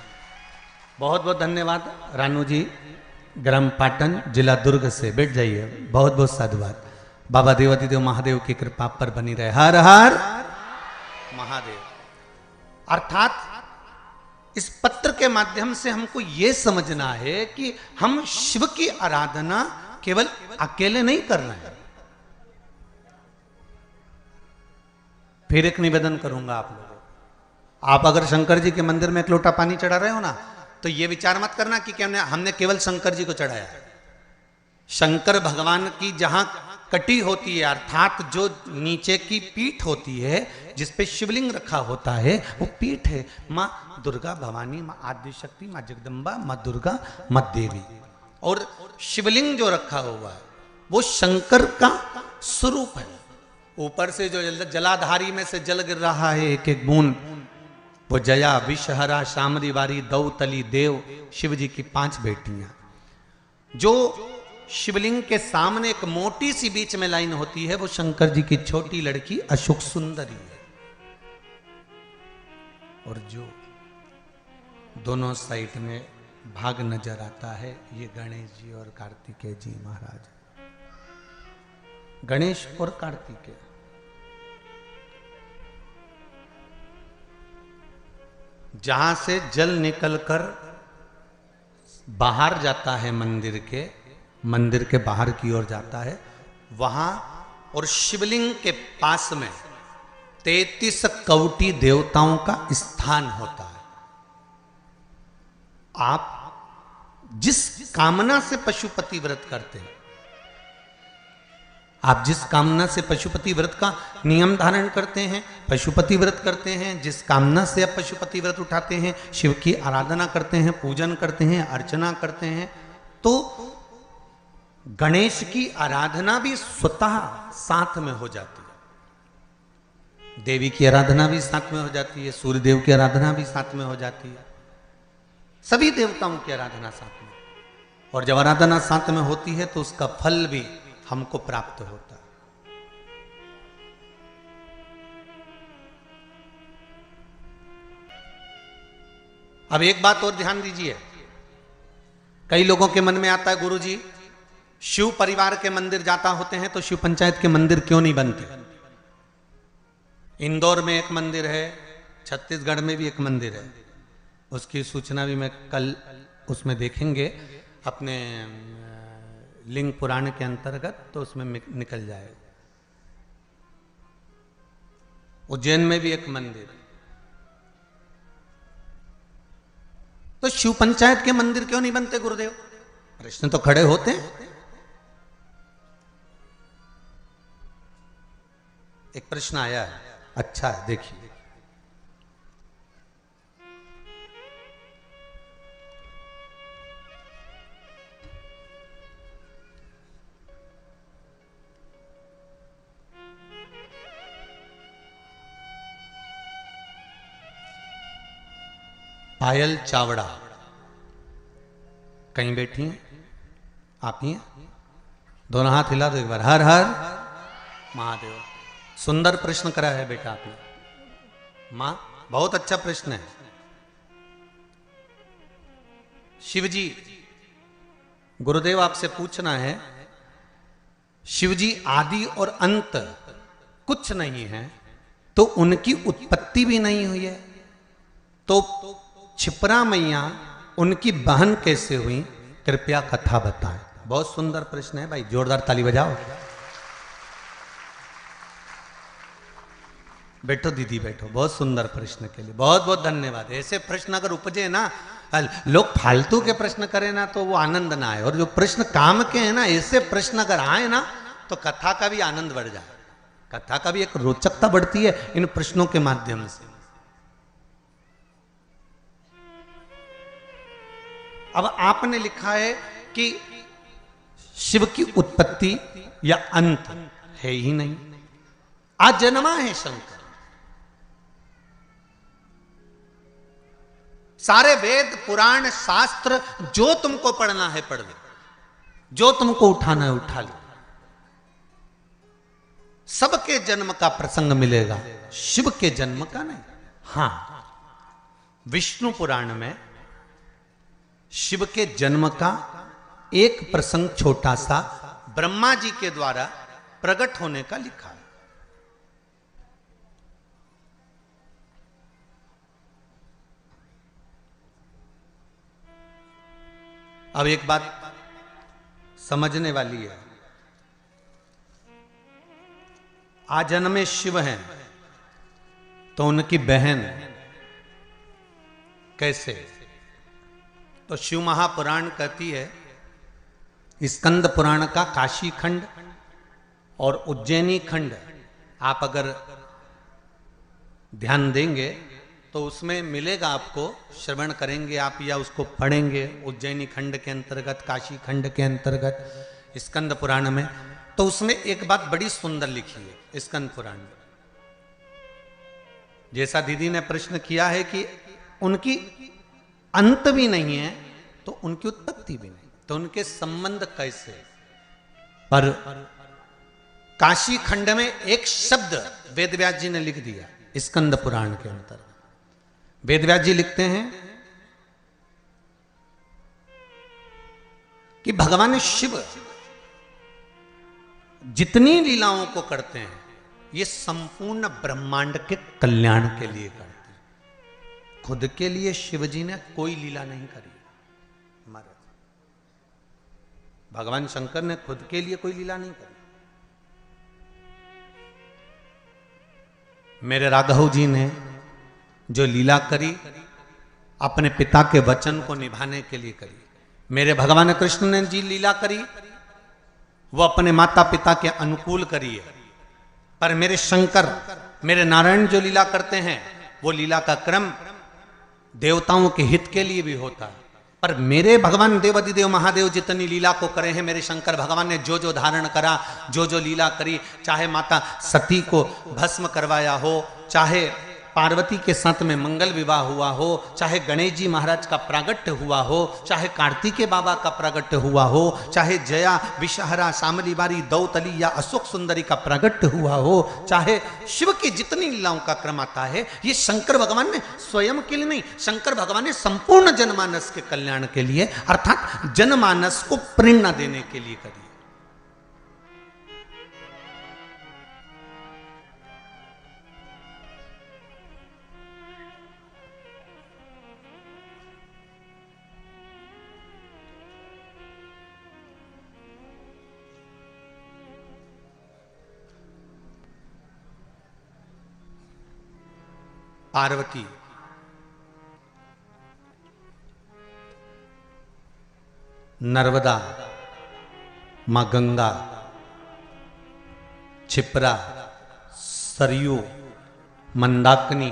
बहुत बहुत धन्यवाद रानू जी, ग्राम पाटन, जिला दुर्ग से। बैठ जाइए। बहुत बहुत साधुवाद। बाबा देवादिदेव महादेव की कृपा पर बनी रहे। हर हर महादेव। अर्थात इस पत्र के माध्यम से हमको यह समझना है कि हम शिव की आराधना केवल अकेले नहीं कर रहे हैं। फिर एक निवेदन करूंगा आप लोगों को, आप अगर शंकर जी के मंदिर में एक लोटा पानी चढ़ा रहे हो ना, तो ये विचार मत करना कि हमने केवल शंकर जी को चढ़ाया। शंकर भगवान की जहां कटी होती है, अर्थात जो नीचे की पीठ होती है जिस पे शिवलिंग रखा होता है, वो पीठ है माँ दुर्गा भवानी, माँ आदिशक्ति, माँ जगदम्बा, माँ दुर्गा, माँ देवी। और शिवलिंग जो रखा हुआ है वो शंकर का स्वरूप है। ऊपर से जो जलाधारी में से जल गिर रहा है एक एक बूंद, वो जया, विषहरा, शामरी वारी, दौतली, देव, शिव जी की 5 बेटियां। जो शिवलिंग के सामने एक मोटी सी बीच में लाइन होती है, वो शंकर जी की छोटी लड़की अशोक सुंदरी है। और जो दोनों साइड में भाग नजर आता है, ये गणेश जी और कार्तिकेय जी महाराज। गणेश और कार्तिकेय जहां से जल निकलकर बाहर जाता है मंदिर के बाहर की ओर जाता है, वहां और शिवलिंग के पास में 33 कवटी देवताओं का स्थान होता है। आप जिस कामना से पशुपति व्रत करते हैं, आप जिस कामना से पशुपति व्रत का नियम धारण करते हैं, पशुपति व्रत करते हैं, जिस कामना से आप पशुपति व्रत उठाते हैं, शिव की आराधना करते हैं, पूजन करते हैं, अर्चना करते हैं, तो गणेश की आराधना भी स्वतः साथ में हो जाती है। देवी की आराधना भी साथ में हो जाती है, सूर्य देव की आराधना भी साथ में हो जाती है, सभी देवताओं की आराधना साथ में। और जब आराधना साथ में होती है तो उसका फल भी हमको प्राप्त होता है। अब एक बात और ध्यान दीजिए, कई लोगों के मन में आता है, गुरुजी शिव परिवार के मंदिर जाता होते हैं तो शिव पंचायत के मंदिर क्यों नहीं बनते? इंदौर में एक मंदिर है, छत्तीसगढ़ में भी एक मंदिर है, उसकी सूचना भी मैं कल उसमें देखेंगे अपने लिंग पुराण के अंतर्गत, तो उसमें निकल जाएगा। उज्जैन में भी एक मंदिर। तो शिव पंचायत के मंदिर क्यों नहीं बनते गुरुदेव? प्रश्न तो खड़े होते हैं। एक प्रश्न आया है, अच्छा है, देखिए। पायल चावड़ा कहीं बैठी हैं? आप ही हैं? दोनों हाथ हिला दो एक बार। हर हर महादेव। सुंदर प्रश्न करा है बेटा आपने। मां, बहुत अच्छा प्रश्न है। शिवजी, गुरुदेव आपसे पूछना है, शिवजी आदि और अंत कुछ नहीं है, तो उनकी उत्पत्ति भी नहीं हुई है, तो छिपरा मैया उनकी बहन कैसे हुई? कृपया कथा बताएं। बहुत सुंदर प्रश्न है भाई, जोरदार ताली बजाओ। बैठो दीदी, बैठो। बहुत सुंदर प्रश्न के लिए बहुत बहुत धन्यवाद। ऐसे प्रश्न अगर उपजे ना, लोग फालतू के प्रश्न करें ना तो वो आनंद ना आए, और जो प्रश्न काम के हैं ना, ऐसे प्रश्न अगर आए ना तो कथा का भी आनंद बढ़ जाए, कथा का भी एक रोचकता बढ़ती है इन प्रश्नों के माध्यम से। अब आपने लिखा है कि शिव की उत्पत्ति या अंत है ही नहीं, अजन्मा है शंकर। सारे वेद पुराण शास्त्र जो तुमको पढ़ना है पढ़ लो, जो तुमको उठाना है उठा लो, सबके जन्म का प्रसंग मिलेगा, शिव के जन्म का नहीं। हां, विष्णु पुराण में शिव के जन्म का एक प्रसंग छोटा सा ब्रह्मा जी के द्वारा प्रकट होने का लिखा है। अब एक बात समझने वाली है, आजन्मे शिव हैं तो उनकी बहन कैसे? तो शिव महापुराण कहती है, स्कंद पुराण का काशी खंड और उज्जैनी खंड आप अगर ध्यान देंगे तो उसमें मिलेगा आपको, श्रवण करेंगे आप या उसको पढ़ेंगे उज्जैनी खंड के अंतर्गत, काशी खंड के अंतर्गत, स्कंद पुराण में, तो उसमें एक बात बड़ी सुंदर लिखी है स्कंद पुराण में। जैसा दीदी ने प्रश्न किया है कि उनकी अंत भी नहीं है तो उनकी उत्पत्ति भी नहीं, तो उनके संबंध कैसे? पर काशी खंड में एक शब्द वेदव्यास जी ने लिख दिया स्कंद पुराण के अंतर्गत। वेदव्यास जी लिखते हैं कि भगवान शिव जितनी लीलाओं को करते हैं ये संपूर्ण ब्रह्मांड के कल्याण के लिए करते हैं। खुद के लिए शिव जी ने कोई लीला नहीं करी। हमारे भगवान शंकर ने खुद के लिए कोई लीला नहीं करी। मेरे राघव जी ने जो लीला करी अपने पिता के वचन को निभाने के लिए करी। मेरे भगवान कृष्ण ने जी लीला करी वो अपने माता पिता के अनुकूल करी है। पर मेरे शंकर, मेरे नारायण जो लीला करते हैं वो लीला का क्रम देवताओं के हित के लिए भी होता है। पर मेरे भगवान देवादिदेव महादेव जितनी लीला को करे हैं, मेरे शंकर भगवान ने जो जो धारण करा, जो जो लीला करी, चाहे माता सती को भस्म करवाया हो, चाहे पार्वती के साथ में मंगल विवाह हुआ हो, चाहे गणेश जी महाराज का प्रागट्य हुआ हो, चाहे कार्तिकेय बाबा का प्रागट्य हुआ हो, चाहे जया विषहरा शामली बारी दौतली या अशोक सुंदरी का प्रागट्य हुआ हो, चाहे शिव की जितनी लीलाओं का क्रम आता है, ये शंकर भगवान ने स्वयं के लिए नहीं, शंकर भगवान ने संपूर्ण जनमानस के कल्याण के लिए, अर्थात जनमानस को प्रेरणा देने के लिए करी। पार्वती नर्मदा, मां गंगा, क्षिप्रा, सरयू, मंदाकिनी,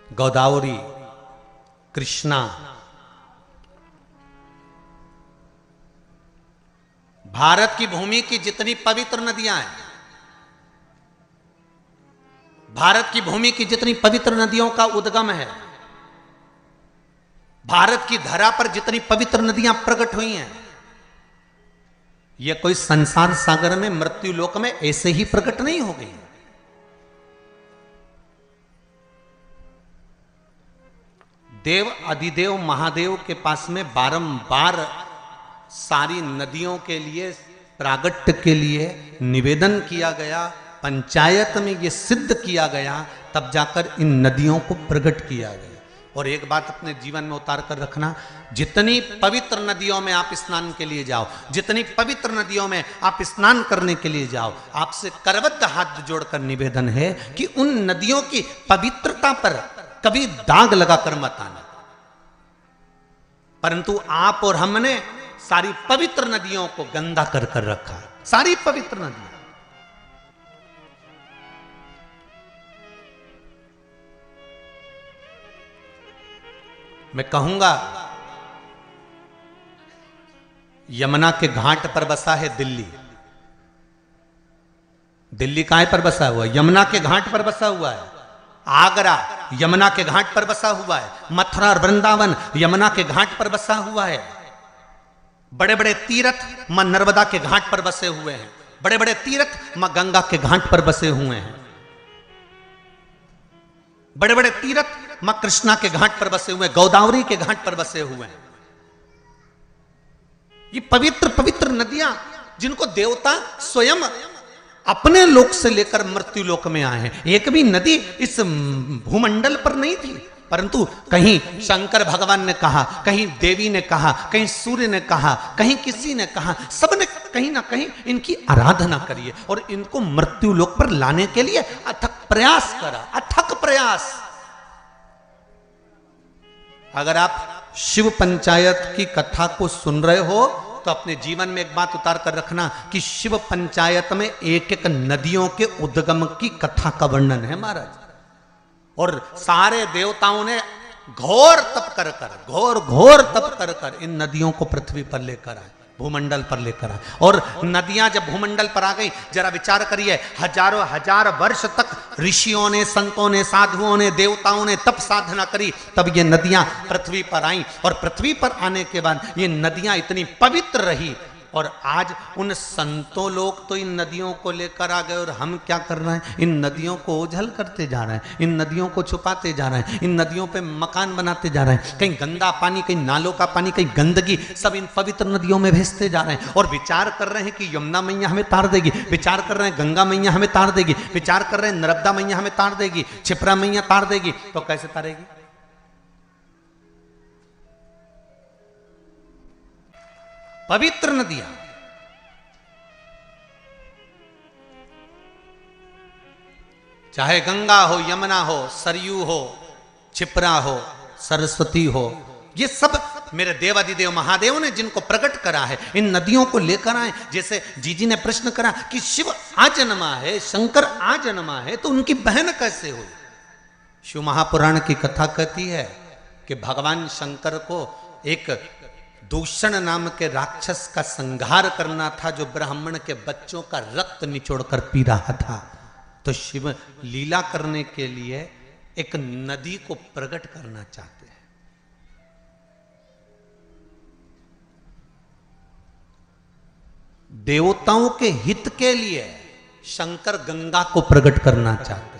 गोदावरी, कृष्णा, भारत की भूमि की जितनी पवित्र नदियां हैं, भारत की भूमि की जितनी पवित्र नदियों का उद्गम है, भारत की धरा पर जितनी पवित्र नदियां प्रकट हुई हैं, यह कोई संसार सागर में मृत्यु लोक में ऐसे ही प्रकट नहीं हो गई। देव अधिदेव महादेव के पास में बारंबार सारी नदियों के लिए प्रागट्य के लिए निवेदन किया गया, पंचायत में यह सिद्ध किया गया, तब जाकर इन नदियों को प्रकट किया गया। और एक बात अपने जीवन में उतार कर रखना, जितनी पवित्र नदियों में आप स्नान के लिए जाओ, जितनी पवित्र नदियों में आप स्नान करने के लिए जाओ, आपसे करबद्ध हाथ जोड़कर निवेदन है कि उन नदियों की पवित्रता पर कभी दाग लगाकर मत आना। परंतु आप और हमने सारी पवित्र नदियों को गंदा कर कर रखा, सारी पवित्र नदियां। मैं कहूंगा यमुना के घाट पर बसा है दिल्ली। दिल्ली कहां पर बसा हुआ है? यमुना के घाट पर बसा हुआ है। आगरा यमुना के घाट पर बसा हुआ है। मथुरा और वृंदावन यमुना के घाट पर बसा हुआ है। बड़े बड़े तीर्थ मां नर्मदा के घाट पर बसे हुए हैं। बड़े बड़े तीर्थ मां गंगा के घाट पर बसे हुए हैं। बड़े बड़े तीर्थ मां कृष्णा के घाट पर बसे हुए हैं, गोदावरी के घाट पर बसे हुए हैं। ये पवित्र पवित्र नदियां जिनको देवता स्वयं अपने लोक से लेकर मृत्यु लोक में आए हैं। एक भी नदी इस भूमंडल पर नहीं थी, परंतु कहीं शंकर भगवान ने कहा, कहीं देवी ने कहा, कहीं सूर्य ने कहा, कहीं किसी ने कहा, सबने कहीं ना कहीं इनकी आराधना करी और इनको मृत्यु लोक पर लाने के लिए अथक प्रयास करा, अथक प्रयास। अगर आप शिव पंचायत की कथा को सुन रहे हो तो अपने जीवन में एक बात उतार कर रखना कि शिव पंचायत में एक एक नदियों के उद्गम की कथा का वर्णन है महाराज। और सारे देवताओं ने घोर तप कर घोर तप कर इन नदियों को पृथ्वी पर लेकर आए, भूमंडल पर लेकर आए। और नदियां जब भूमंडल पर आ गई, जरा विचार करिए, हजारों हजार वर्ष तक ऋषियों ने, संतों ने, साधुओं ने, देवताओं ने तप साधना करी, तब ये नदियां पृथ्वी पर आई। और पृथ्वी पर आने के बाद ये नदियां इतनी पवित्र रही। और आज उन संतों लोग तो इन नदियों को लेकर आ गए और हम क्या कर रहे हैं? इन नदियों को ओझल करते जा रहे हैं, इन नदियों को छुपाते जा रहे हैं, इन नदियों पे मकान बनाते जा रहे हैं। कहीं गंदा पानी, कहीं नालों का पानी, कहीं गंदगी सब इन पवित्र नदियों में भेजते जा रहे हैं। और विचार कर रहे हैं कि यमुना मैया हमें तार देगी, विचार कर रहे हैं गंगा मैया हमें तार देगी, विचार कर रहे हैं नर्मदा मैया हमें तार देगी, क्षिप्रा मैया तार देगी। तो कैसे तारेगी? पवित्र नदियां, चाहे गंगा हो, यमुना हो, सरयू हो, क्षिप्रा हो, सरस्वती हो, ये सब मेरे देवादिदेव महादेव ने जिनको प्रकट करा है, इन नदियों को लेकर आए। जैसे जीजी ने प्रश्न करा कि शिव आजन्मा है, शंकर आजन्मा है, तो उनकी बहन कैसे हुई? शिव महापुराण की कथा कहती है कि भगवान शंकर को एक दूषण नाम के राक्षस का संहार करना था, जो ब्राह्मण के बच्चों का रक्त निचोड़कर पी रहा था। तो शिव लीला करने के लिए एक नदी को प्रकट करना चाहते हैं। देवताओं के हित के लिए शंकर गंगा को प्रकट करना चाहते हैं।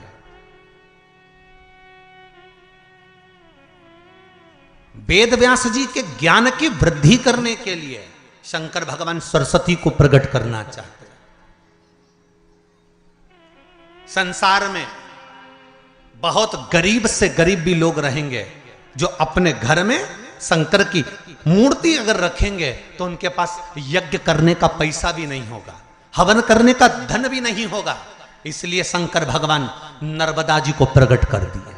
वेद व्यास जी के ज्ञान की वृद्धि करने के लिए शंकर भगवान सरस्वती को प्रकट करना चाहते हैं। संसार में बहुत गरीब से गरीब भी लोग रहेंगे जो अपने घर में शंकर की मूर्ति अगर रखेंगे तो उनके पास यज्ञ करने का पैसा भी नहीं होगा, हवन करने का धन भी नहीं होगा। इसलिए शंकर भगवान नर्मदा जी को प्रकट कर दिए।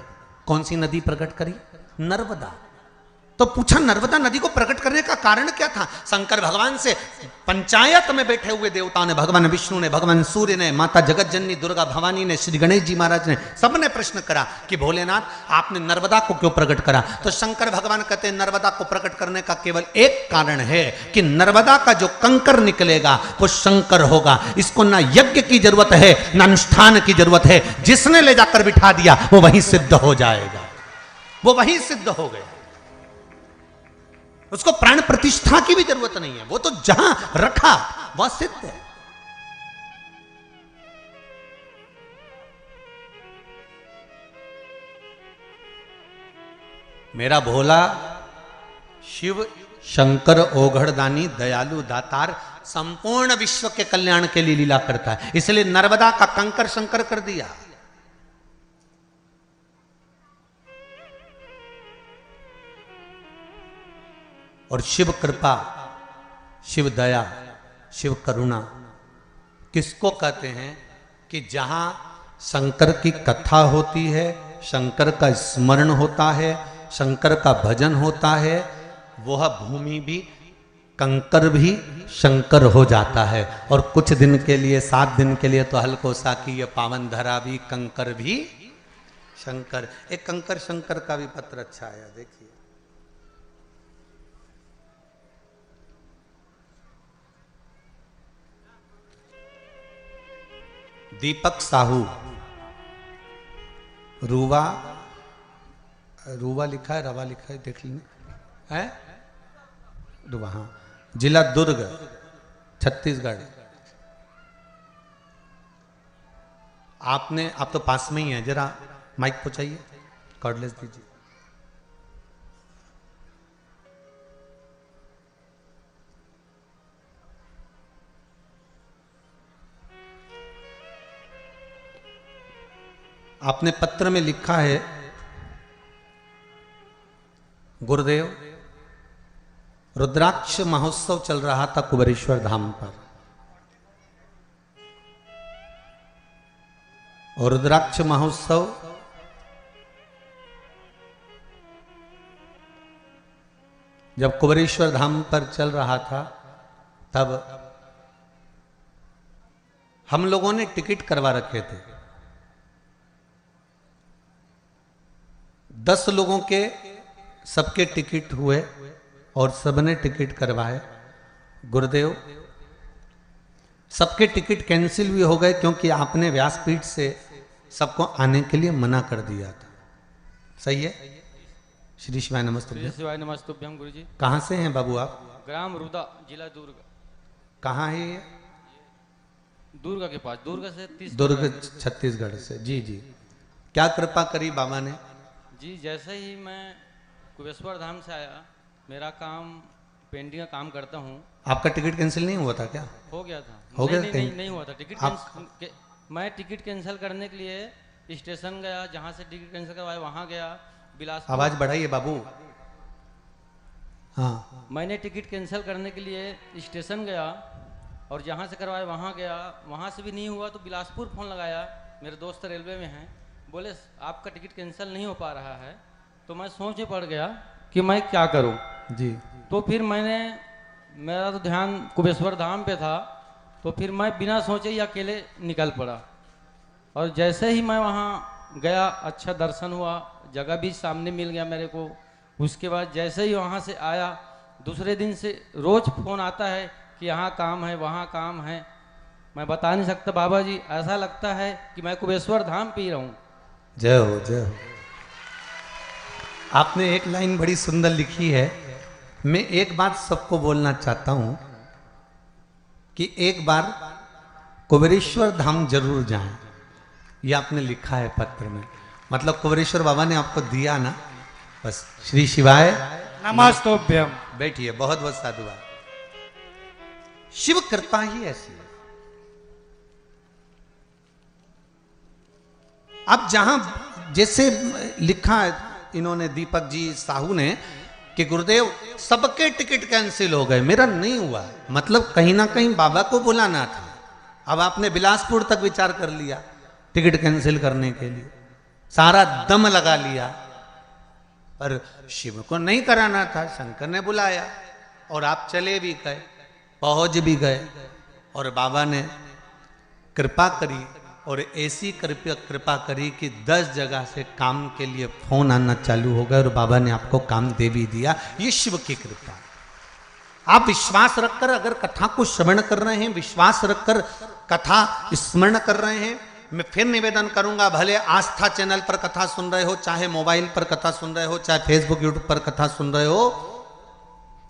कौन सी नदी प्रकट करी? नर्मदा। तो पूछा नर्मदा नदी को प्रकट करने का कारण क्या था? शंकर भगवान से पंचायत में बैठे हुए देवताओं ने, भगवान विष्णु ने, भगवान सूर्य ने, माता जगत जननी दुर्गा भवानी ने, श्री गणेश जी महाराज ने, सबने प्रश्न करा कि भोलेनाथ आपने नर्मदा को क्यों प्रकट करा? तो शंकर भगवान कहते हैं नर्मदा को प्रकट करने का केवल एक कारण है कि नर्मदा का जो कंकर निकलेगा वो शंकर होगा। इसको ना यज्ञ की जरूरत है ना अनुष्ठान की जरूरत है, जिसने ले जाकर बिठा दिया वो वहीं सिद्ध हो जाएगा, वो वहीं सिद्ध हो गया। उसको प्राण प्रतिष्ठा की भी जरूरत नहीं है, वो तो जहां रखा वह सिद्ध है। मेरा भोला शिव शंकर ओघड़दानी दयालु दातार संपूर्ण विश्व के कल्याण के लिए लीला करता है। इसलिए नर्मदा का कंकर शंकर कर दिया। और शिव कृपा, शिव दया, शिव करुणा किसको कहते हैं? कि जहां शंकर की कथा होती है, शंकर का स्मरण होता है, शंकर का भजन होता है, वह भूमि भी, कंकर भी शंकर हो जाता है। और कुछ दिन के लिए, 7 दिन के लिए तो हल्कोसा की ये पावन धरा भी, कंकर भी शंकर। एक कंकर शंकर का भी पत्र अच्छा आया, देखिए। दीपक साहू, रूवा, रूवा लिखा है, रवा लिखा है, देख लेना है, रूवा, हाँ, जिला दुर्ग, छत्तीसगढ़। आपने, आप तो पास में ही हैं, जरा माइक पहुंचाइए, कॉर्डलेस दीजिए। आपने पत्र में लिखा है, गुरुदेव, रुद्राक्ष महोत्सव चल रहा था कुबेरेश्वर धाम पर, और रुद्राक्ष महोत्सव जब कुबेरेश्वर धाम पर चल रहा था, तब हम लोगों ने टिकट करवा रखे थे। 10 लोगों के सबके टिकट हुए और सबने टिकट करवाए। गुरुदेव, सबके टिकट कैंसिल भी हो गए क्योंकि आपने व्यासपीठ से सबको आने के लिए मना कर दिया था। सही है? श्री शिवाय नमस्तुभ्यं। श्री शिवाय नमस्तुभ्यं गुरुजी। कहाँ से हैं बाबू आप? ग्राम रुदा, जिला दुर्ग। कहाँ है ये? दुर्ग के पास, दुर्ग से 30 दुर्ग, छत्तीसगढ़ से। जी जी, क्या कृपा करी बाबा ने? जी, जैसे ही मैं कुबेश्वर धाम से आया, मेरा काम पेंटिंग का काम करता हूँ। आपका टिकट कैंसिल नहीं हुआ था क्या? हो गया था। हो गया? नहीं हुआ था टिकट। मैं टिकट कैंसिल करने के लिए स्टेशन गया, जहाँ से टिकट कैंसिल करवाया वहाँ गया, बिलासपुर। आवाज बढ़ाइए बाबू। हाँ, मैंने टिकट कैंसिल करने के लिए स्टेशन गया और जहाँ से करवाया वहाँ गया, वहाँ से भी नहीं हुआ तो बिलासपुर फ़ोन लगाया। मेरे दोस्त रेलवे में हैं, बोले आपका टिकट कैंसिल नहीं हो पा रहा है। तो मैं सोच में पड़ गया कि मैं क्या करूं जी। तो फिर मेरा तो ध्यान कुबेश्वर धाम पे था, तो फिर मैं बिना सोचे ही अकेले निकल पड़ा। और जैसे ही मैं वहाँ गया, अच्छा दर्शन हुआ, जगह भी सामने मिल गया मेरे को। उसके बाद जैसे ही वहाँ से आया, दूसरे दिन से रोज़ फ़ोन आता है कि यहाँ काम है, वहाँ काम है। मैं बता नहीं सकता बाबा जी, ऐसा लगता है कि मैं कुबेश्वर धाम पे ही रहूँ। जय हो, जय हो। आपने एक लाइन बड़ी सुंदर लिखी है। मैं एक बात सबको बोलना चाहता हूं कि एक बार कुबेरेश्वर धाम जरूर जाएं। ये आपने लिखा है पत्र में, मतलब कुबेरेश्वर बाबा ने आपको दिया ना, बस। श्री शिवाय नमस्तुभ्यं। बैठिए, बहुत बहुत साधुवाद। शिव कृपा ही ऐसी है। अब जहां जैसे लिखा है इन्होंने, दीपक जी साहू ने, कि गुरुदेव सबके टिकट कैंसिल हो गए, मेरा नहीं हुआ। मतलब कहीं ना कहीं बाबा को बुलाना था। अब आपने बिलासपुर तक विचार कर लिया टिकट कैंसिल करने के लिए, सारा दम लगा लिया, पर शिव को नहीं कराना था। शंकर ने बुलाया और आप चले भी गए, पहुंच भी गए, और बाबा ने कृपा करी, और ऐसी कृपा करी कि 10 जगह से काम के लिए फोन आना चालू हो गया और बाबा ने आपको काम दे भी दिया। ये शिव की कृपा। आप विश्वास रखकर अगर कथा को श्रवण कर रहे हैं, विश्वास रखकर कथा स्मरण कर रहे हैं, मैं फिर निवेदन करूंगा, भले आस्था चैनल पर कथा सुन रहे हो, चाहे मोबाइल पर कथा सुन रहे हो, चाहे फेसबुक यूट्यूब पर कथा सुन रहे हो,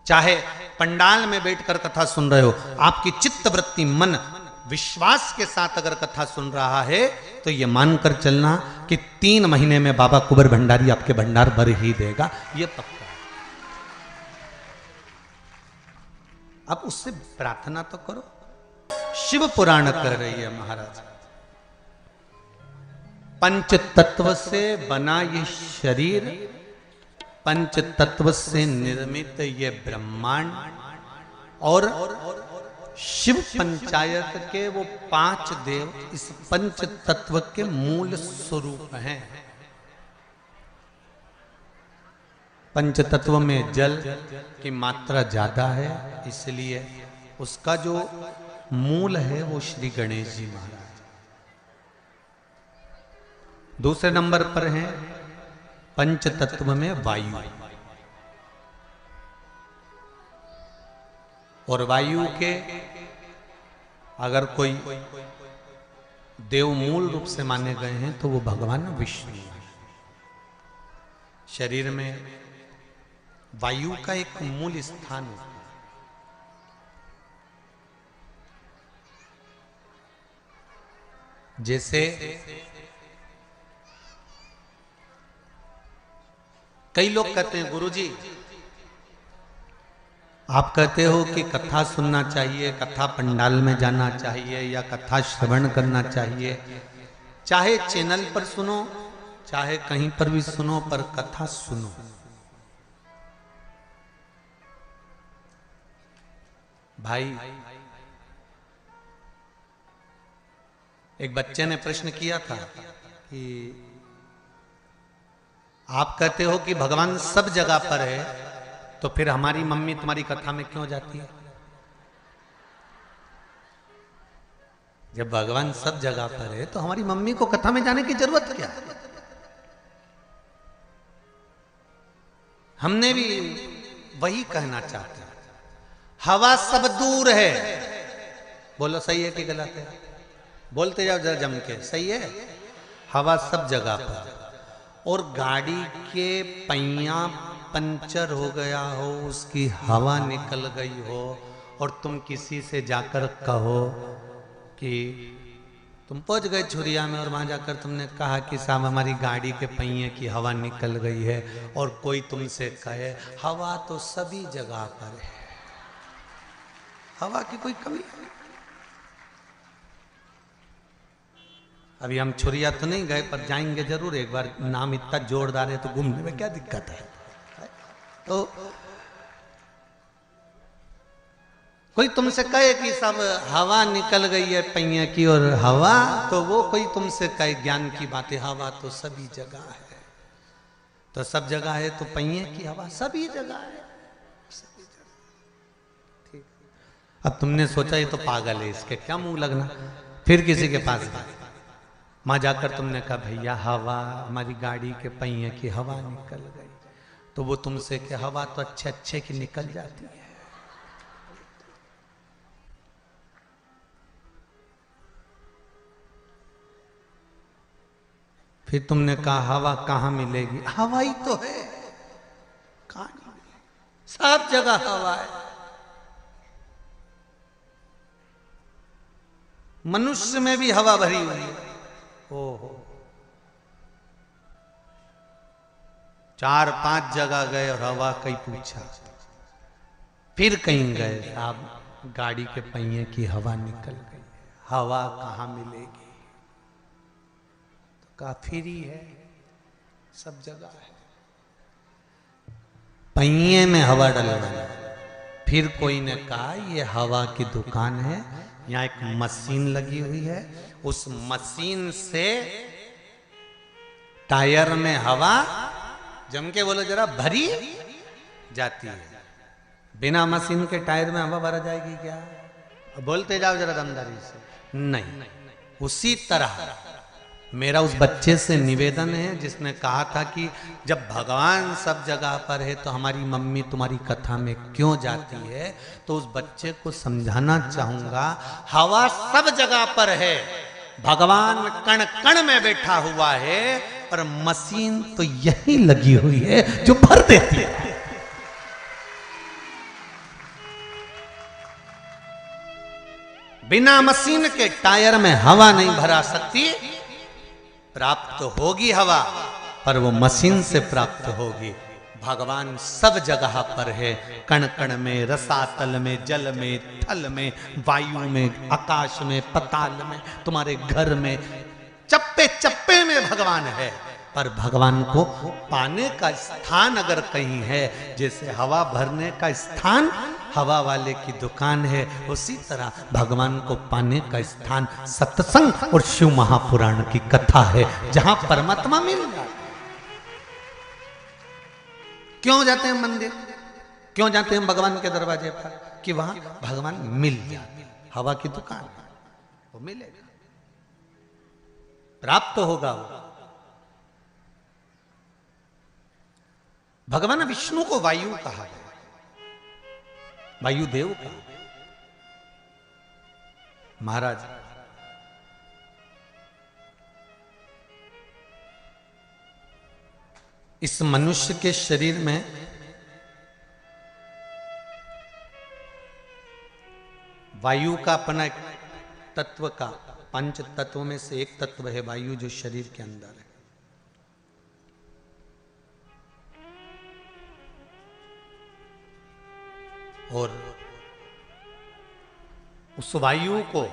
चाहे पंडाल में बैठकर कथा सुन रहे हो, आपकी चित्त वृत्ति, मन विश्वास के साथ अगर कथा सुन रहा है तो ये मानकर चलना कि 3 महीने में बाबा कुंवर भंडारी आपके भंडार भर ही देगा, ये पक्का है। अब उससे प्रार्थना तो करो। शिव पुराण कर रही है महाराज, पंच तत्व से बना ये शरीर, पंच तत्व से निर्मित ये ब्रह्मांड, और शिव पंचायत के वो 5 देव इस पंच तत्व के मूल स्वरूप हैं। पंच तत्व में जल की मात्रा ज्यादा है, इसलिए उसका जो मूल है वो श्री गणेश जी महाराज। दूसरे नंबर पर हैं पंच तत्व में वायु, और वायु के अगर कोई देव मूल रूप से माने गए हैं तो वो भगवान विष्णु है। शरीर में वायु का एक मूल स्थान होता है। जैसे कई लोग कहते हैं गुरुजी आप कहते हो कि कथा सुनना चाहिए, कथा पंडाल में जाना चाहिए या कथा श्रवण करना चाहिए, चाहे चैनल पर सुनो चाहे कहीं पर भी सुनो, पर कथा सुनो। भाई एक बच्चे ने प्रश्न किया था कि आप कहते हो कि भगवान सब जगह पर है, तो फिर हमारी मम्मी तुम्हारी कथा में क्यों जाती है? जब भगवान सब जगह पर है तो हमारी मम्मी को कथा में जाने की जरूरत क्या है? हमने भी वही कहना चाहते हैं। हवा सब दूर है, बोलो सही है कि गलत है? बोलते जाओ जरा जम के, सही है। हवा सब जगह पर, और गाड़ी के पहिया पंचर हो गया हो, उसकी हवा निकल गई हो, और तुम किसी से जाकर कहो कि तुम पहुंच गए छुरिया में और वहां जाकर तुमने कहा कि साहब हमारी गाड़ी के पहिए की हवा निकल गई है, और कोई तुमसे कहे हवा तो सभी जगह पर है, हवा की कोई कमी नहीं। अभी हम छुरिया तो नहीं गए, पर जाएंगे जरूर एक बार। नाम इतना जोरदार है तो घूमने में क्या दिक्कत है? तो कोई तुमसे कहे कि सब हवा निकल गई है पहिए की, और हवा तो वो कोई तुमसे कहे ज्ञान की बात है, हवा तो सभी जगह है। तो सब जगह है तो पहिए की हवा सभी जगह है, सभी जगह। ठीक। अब तुमने सोचा ये तो पागल है, इसके क्या मुंह लगना। फिर किसी के पास गए, वहां जाकर तुमने कहा भैया हवा हमारी गाड़ी के पहिए की हवा निकल गई, तो वो तुमसे कि हवा तो अच्छे अच्छे की निकल जाती है। फिर तुमने कहा हवा कहां मिलेगी? हवा ही तो है, कहां मिलेगी? सब जगह हवा है। मनुष्य में भी हवा भरी हुई है। ओहो, 4-5 जगह गए और हवा कहीं पूछा, फिर कहीं गए, आप गाड़ी के पहिए की हवा निकल गई, हवा कहां मिलेगी? तो कहा फिर ही है, सब जगह है, पहिए में हवा डलवाना। फिर कोई ने कहा ये हवा की दुकान है, यहाँ एक मशीन लगी हुई है, उस मशीन से टायर में हवा जम के बोलो जरा भरी जाती है। बिना मशीन के टायर में हवा भरा जाएगी क्या? बोलते जाओ जरा दमदारी से। नहीं। उसी तरह मेरा उस बच्चे से निवेदन है जिसने कहा था कि जब भगवान सब जगह पर है तो हमारी मम्मी तुम्हारी कथा में क्यों जाती है, तो उस बच्चे को समझाना चाहूंगा हवा सब जगह पर है, भगवान कण कण में बैठा हुआ है, और मशीन तो यही लगी हुई है जो भर देती है। बिना मशीन के टायर में हवा नहीं भरा सकती। प्राप्त तो होगी हवा, पर वो मशीन से प्राप्त होगी। भगवान सब जगह पर है, कण कण में, रसातल में, जल में, थल में, वायु में, आकाश में, पताल में, तुम्हारे घर में, चप्पे चप्पे में भगवान है। पर भगवान को पाने का स्थान अगर कहीं है, जैसे हवा भरने का स्थान हवा वाले की दुकान है, उसी तरह भगवान को पाने का स्थान सत्संग और शिव महापुराण की कथा है, जहां परमात्मा मिल जाए। क्यों जाते हैं मंदिर, क्यों जाते हैं भगवान के दरवाजे पर? कि वहां भगवान मिल जाए। हवा की दुकान है, वो मिलेगा, प्राप्त होगा वो। भगवान विष्णु को वायु कहा है, वायुदेव कहा। महाराज इस मनुष्य के शरीर में वायु का अपना एक तत्व का, पंच तत्वों में से एक तत्व है वायु, जो शरीर के अंदर है। और उस वायु को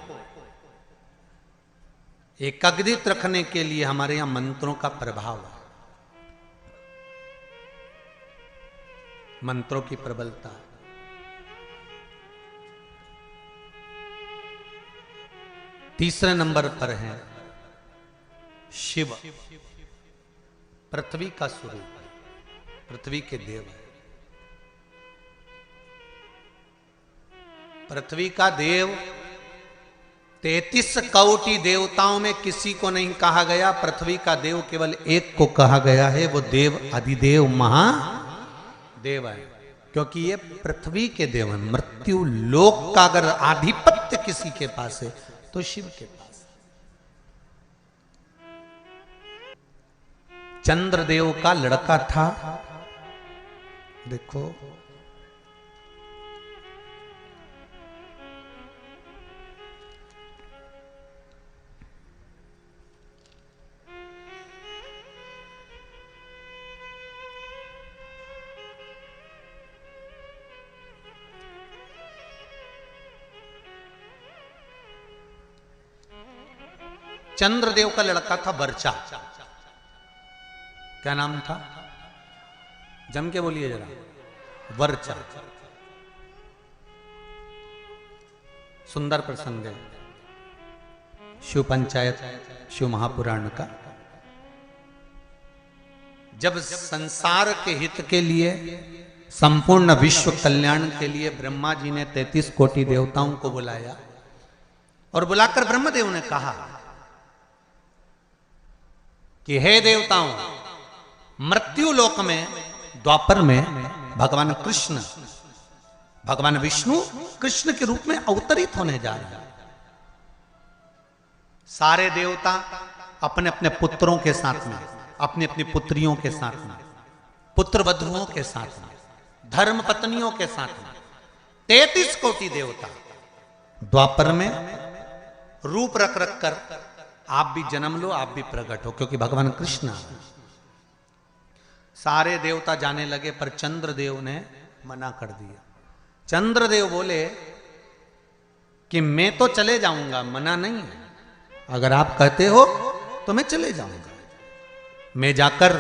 एकाग्रित रखने के लिए हमारे यहां मंत्रों का प्रभाव है, मंत्रों की प्रबलता है। तीसरे नंबर पर है शिव, पृथ्वी का स्वरूप, पृथ्वी के देव है। पृथ्वी का देव 33 कोटि देवताओं में किसी को नहीं कहा गया, पृथ्वी का देव केवल एक को कहा गया है, वो देव अधिदेव महादेव है, क्योंकि ये पृथ्वी के देव है। मृत्यु लोक का अगर आधिपत्य किसी के पास है तो शिव के पास। चंद्रदेव का लड़का था, देखो चंद्रदेव का लड़का था वर्चा। क्या नाम था? जम के बोलिए जरा। वर्चा। सुंदर प्रसंग है शिव पंचायत, शिव महापुराण का। जब संसार के हित के लिए, संपूर्ण विश्व कल्याण के लिए ब्रह्मा जी ने 33 कोटि देवताओं को बुलाया, और बुलाकर ब्रह्मदेव ने कहा कि हे देवताओं, मृत्यु लोक में द्वापर में भगवान कृष्ण, भगवान विष्णु कृष्ण के रूप में अवतरित होने जा रहे हैं। सारे देवता अपने अपने पुत्रों के साथ में, अपनी अपनी पुत्रियों के साथ में, पुत्र वधुओं के साथ में, धर्म पत्नियों के साथ में, 33 कोटि देवता द्वापर में रूप रख रख कर आप भी जन्म लो, आप भी प्रकट हो, क्योंकि भगवान कृष्ण। सारे देवता जाने लगे, पर चंद्रदेव ने मना कर दिया। चंद्रदेव बोले कि मैं तो चले जाऊंगा, मना नहीं है, अगर आप कहते हो तो मैं चले जाऊंगा, मैं जाकर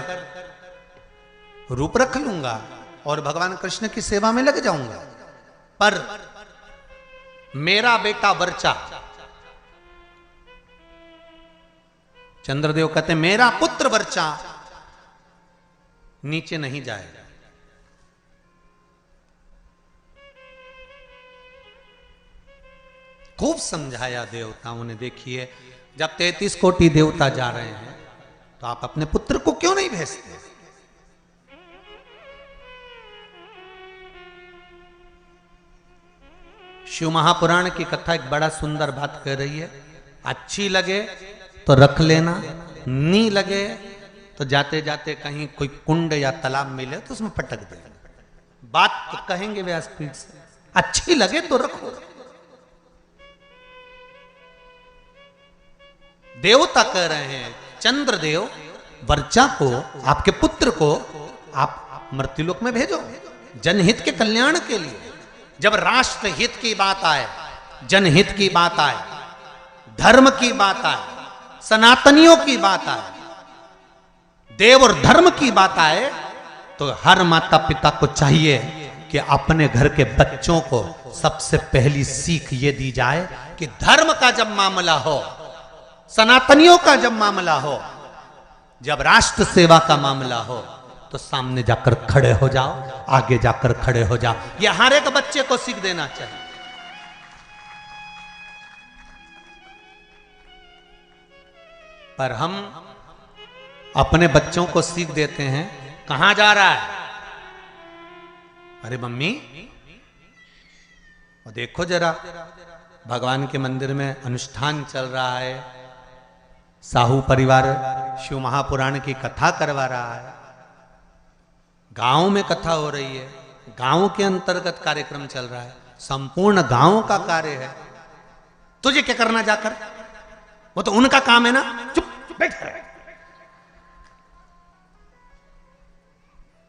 रूप रख लूंगा और भगवान कृष्ण की सेवा में लग जाऊंगा, पर मेरा बेटा वर्चा, चंद्रदेव कहते मेरा पुत्र वर्चा नीचे नहीं जाएगा। खूब समझाया देवताओं ने। देखिए, जब 33 कोटि देवता जा रहे हैं तो आप अपने पुत्र को क्यों नहीं भेजते? शिव महापुराण की कथा एक बड़ा सुंदर बात कह रही है, अच्छी लगे तो रख लेना, नहीं लगे तो जाते जाते कहीं कोई कुंड या तालाब मिले तो उसमें पटक देना। बात तो कहेंगे व्यासपीठ से, अच्छी लगे तो रखो। देवता कह रहे हैं चंद्रदेव वर्चा को, आपके पुत्र को आप मृत्युलोक में भेजो, जनहित के कल्याण के लिए। जब राष्ट्र हित की बात आए, जनहित की बात आए, धर्म की बात आए, सनातनियों की बात आए, देव और धर्म की बात आए, तो हर माता पिता को चाहिए कि अपने घर के बच्चों को सबसे पहली सीख ये दी जाए कि धर्म का जब मामला हो, सनातनियों का जब मामला हो, जब राष्ट्र सेवा का मामला हो, तो सामने जाकर खड़े हो जाओ, आगे जाकर खड़े हो जाओ। ये हर एक बच्चे को सीख देना चाहिए। पर हम अपने बच्चों को सीख देते हैं, कहां जा रहा है? अरे मम्मी, और देखो जरा, भगवान के मंदिर में अनुष्ठान चल रहा है, साहू परिवार शिव महापुराण की कथा करवा रहा है, गांव में कथा हो रही है, गांव के अंतर्गत कार्यक्रम चल रहा है, संपूर्ण गांव का कार्य है, तुझे क्या करना जाकर? वो तो उनका काम है ना, चुप बैठ।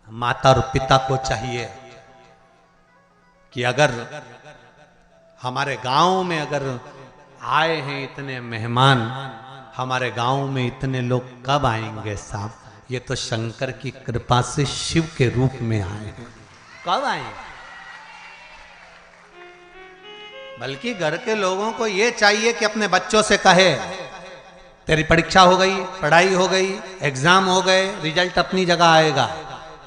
माता और पिता को चाहिए कि अगर हमारे गांव में अगर आए हैं इतने मेहमान, हमारे गांव में इतने लोग कब आएंगे साहब? ये तो शंकर की कृपा से शिव के रूप में आए हैं, कब आएंगे? बल्कि घर के लोगों को ये चाहिए कि अपने बच्चों से कहे तेरी परीक्षा हो गई, पढ़ाई हो गई, एग्जाम हो गए, रिजल्ट अपनी जगह आएगा।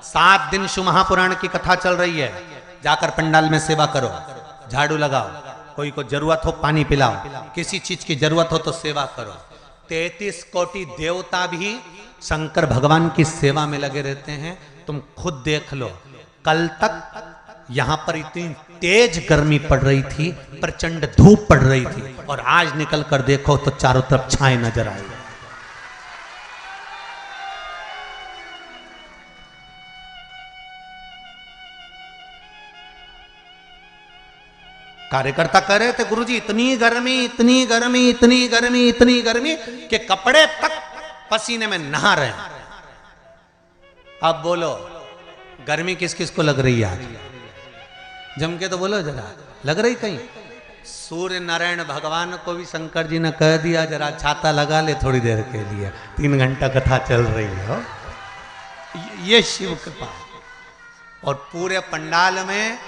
7 दिन शिव महापुराण की कथा चल रही है, जाकर पंडाल में सेवा करो, झाड़ू लगाओ, कोई को जरूरत हो पानी पिलाओ, किसी चीज की जरूरत हो तो सेवा करो। 33 कोटि देवता भी शंकर भगवान की सेवा में लगे रहते हैं। तुम खुद देख लो, कल तक यहां पर इतनी तेज गर्मी पड़ रही थी, प्रचंड धूप पड़ रही थी, और आज निकल कर देखो तो चारों तरफ छाए नजर आए। कार्यकर्ता कह रहे थे गुरुजी इतनी गर्मी, इतनी गर्मी, इतनी गर्मी, इतनी गर्मी कि कपड़े तक पसीने में नहा रहे हैं। अब बोलो गर्मी किस किस को लग रही है आज? जम के तो बोलो जरा, लग रही कहीं? सूर्य नारायण भगवान को भी शंकर जी ने कह दिया जरा छाता लगा ले थोड़ी देर के लिए, 3 घंटा कथा चल रही है। ये शिव कृपा। और पूरे पंडाल में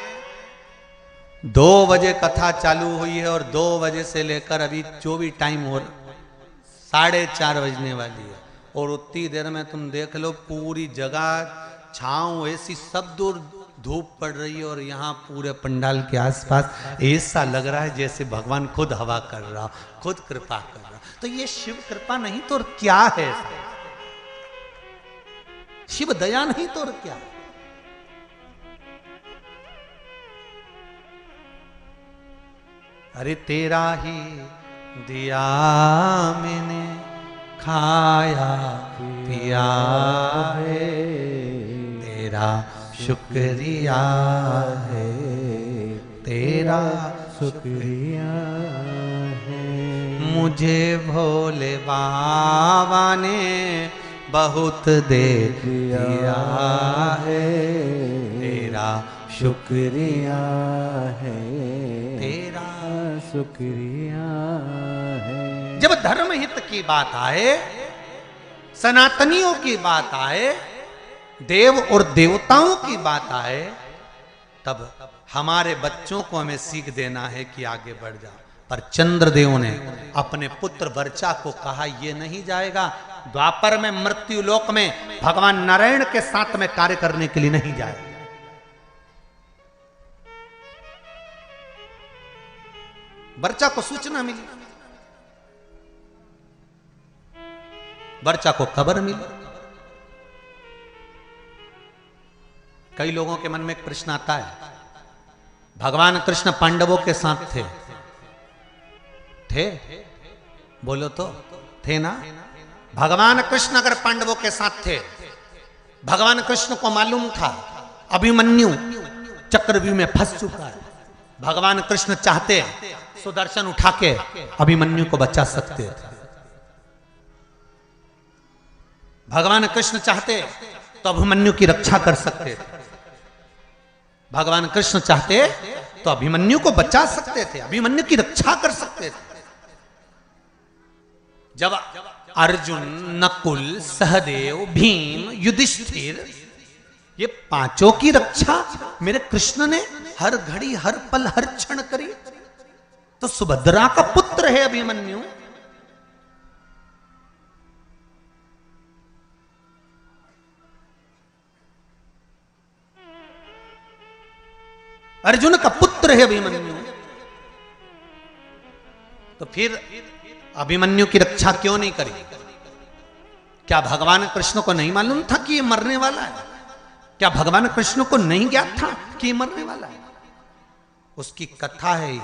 2 बजे कथा चालू हुई है, और 2 बजे से लेकर अभी जो भी टाइम हो 4:30 बजने वाली है, और उतनी देर में तुम देख लो पूरी जगह छांव ऐसी, सब दूर धूप पड़ रही है, और यहाँ पूरे पंडाल के आसपास ऐसा लग रहा है जैसे भगवान खुद हवा कर रहा, खुद कृपा कर रहा। तो ये शिव कृपा नहीं तो और क्या है? शिव दया नहीं तो और क्या? अरे तेरा ही दिया मैंने खाया पिया है, तेरा शुक्रिया है, तेरा शुक्रिया है। मुझे भोले बाबा ने बहुत दे दिया है, तेरा शुक्रिया है, तेरा शुक्रिया है। जब धर्म हित की बात आए, सनातनियों की बात आए, देव और देवताओं की बात आए, तब हमारे बच्चों को हमें सीख देना है कि आगे बढ़ जाओ। पर चंद्रदेव ने अपने पुत्र वर्चा को कहा ये नहीं जाएगा, द्वापर में मृत्यु लोक में भगवान नारायण के साथ में कार्य करने के लिए नहीं जाएगा। वर्चा को सूचना मिली, वर्चा को खबर मिली। कई लोगों के मन में एक प्रश्न आता है, भगवान कृष्ण पांडवों के साथ थे? बोलो तो थे ना? भगवान कृष्ण अगर पांडवों के साथ थे, भगवान कृष्ण को मालूम था अभिमन्यु चक्रव्यूह में फंस चुका है, भगवान कृष्ण चाहते सुदर्शन उठा के अभिमन्यु को बचा सकते थे। भगवान कृष्ण चाहते तो अभिमन्यु की रक्षा कर सकते थे, भगवान कृष्ण चाहते तो अभिमन्यु को बचा सकते थे, अभिमन्यु की रक्षा कर सकते थे। जब अर्जुन, नकुल, सहदेव, भीम, युधिष्ठिर, ये 5 की रक्षा मेरे कृष्ण ने हर घड़ी, हर पल, हर क्षण करी, तो सुभद्रा का पुत्र है अभिमन्यु। अर्जुन का पुत्र है अभिमन्यु, तो फिर अभिमन्यु की रक्षा क्यों नहीं करी? क्या भगवान कृष्ण को नहीं मालूम था कि ये मरने वाला है? क्या भगवान कृष्ण को नहीं ज्ञात था कि ये मरने वाला है? उसकी कथा है ये।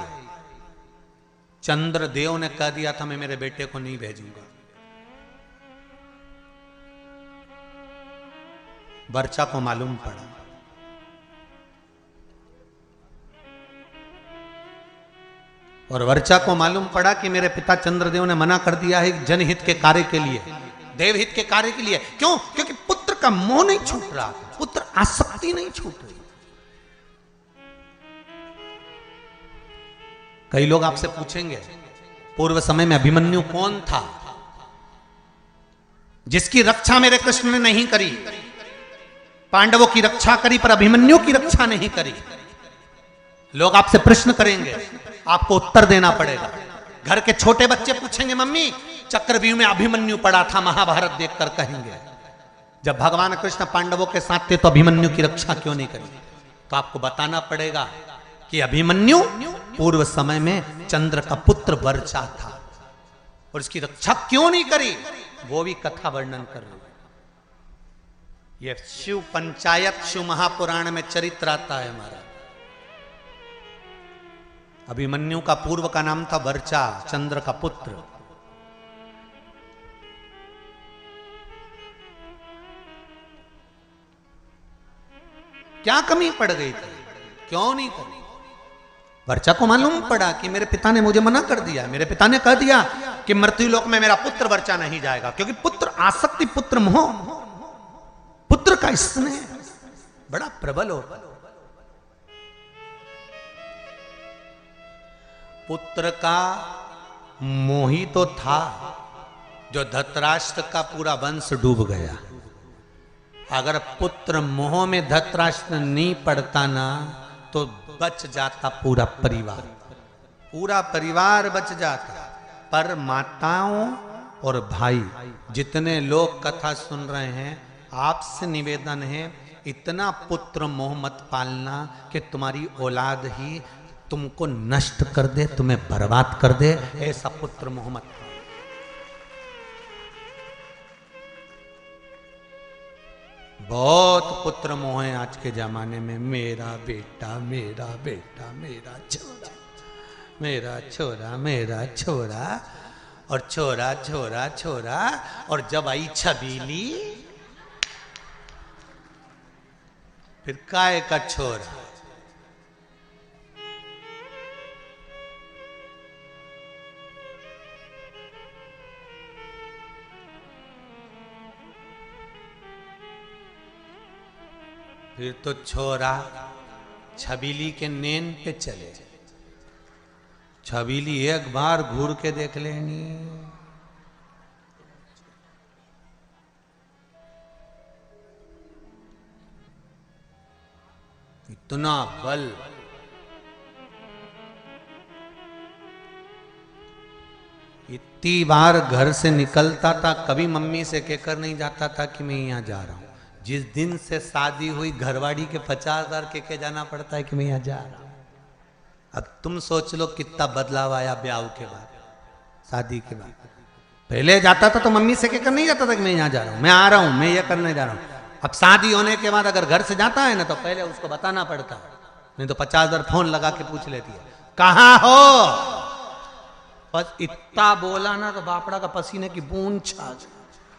चंद्रदेव ने कह दिया था मैं मेरे बेटे को नहीं भेजूंगा। वर्चा को मालूम पड़ा। और वर्चा को मालूम पड़ा कि मेरे पिता चंद्रदेव ने मना कर दिया है जनहित के कार्य के लिए, देवहित के कार्य के लिए। क्यों? क्योंकि पुत्र का मोह नहीं छूट रहा, पुत्र आसक्ति नहीं छूट रही। कई लोग आपसे पूछेंगे पूर्व समय में अभिमन्यु कौन था जिसकी रक्षा मेरे कृष्ण ने नहीं करी? पांडवों की रक्षा करी पर अभिमन्यु की रक्षा नहीं करी। लोग आपसे प्रश्न करेंगे, आपको उत्तर देना पड़ेगा। घर के छोटे बच्चे पूछेंगे, मम्मी चक्रव्यूह में अभिमन्यु पड़ा था, महाभारत देखकर कहेंगे जब भगवान कृष्ण पांडवों के साथ थे तो अभिमन्यु की रक्षा क्यों नहीं करी? तो आपको बताना पड़ेगा कि अभिमन्यु पूर्व समय में चंद्र का पुत्र वर्चा था और इसकी रक्षा क्यों नहीं करी, वो भी कथा वर्णन कर रही है। ये शिव पंचायत, शिव महापुराण में चरित्र आता है हमारा। अभिमन्यु का पूर्व का नाम था वर्चा, चंद्र का पुत्र। क्या कमी पड़ गई थी, क्यों नहीं करी? वर्चा को मालूम पड़ा कि मेरे पिता ने मुझे मना कर दिया, मेरे पिता ने कह दिया कि मृत्यु लोक में मेरा पुत्र वर्चा नहीं जाएगा, क्योंकि पुत्र आसक्ति, पुत्र मोह, पुत्र का स्नेह बड़ा प्रबल हो। पुत्र का मोही तो था जो धृतराष्ट्र का पूरा वंश डूब गया। अगर पुत्र मोह में धृतराष्ट्र नहीं पड़ता ना तो बच जाता पूरा परिवार, पूरा परिवार बच जाता। पर माताओं और भाई जितने लोग कथा सुन रहे हैं, आपसे निवेदन है इतना पुत्र मोह मत पालना कि तुम्हारी औलाद ही तुमको नष्ट कर दे, तुम्हें बर्बाद कर दे। ऐसा पुत्र मोह मत पालो। बहुत पुत्र मोह है आज के जमाने में, मेरा बेटा, मेरा बेटा, मेरा छोरा, मेरा छोरा, मेरा छोरा, और छोरा छोरा छोरा। और जब आई छबीली फिर काय का छोरा। फिर तो छोरा छबीली के नेन पे चले। छबीली एक बार घूर के देख लेनी, इतना बल। इतनी बार घर से निकलता था, कभी मम्मी से कहकर नहीं जाता था कि मैं यहाँ जा रहा हूं। जिस दिन से शादी हुई घरवाड़ी के 50,000 के जाना पड़ता है कि मैं यहाँ जा रहा हूं। अब तुम सोच लो कितना बदलाव आया ब्याह के बाद, शादी के बाद। पहले जाता था तो मम्मी से कहकर नहीं जाता था कि मैं यहाँ जा रहा हूं, मैं आ रहा हूं, मैं ये करने जा रहा हूं। अब शादी होने के बाद अगर घर से जाता है ना तो पहले उसको बताना पड़ता है, नहीं तो 50,000 फोन लगा के पूछ लेती है कहाँ हो। बस इतना बोला ना तो बापड़ा का पसीने की बूंद छा।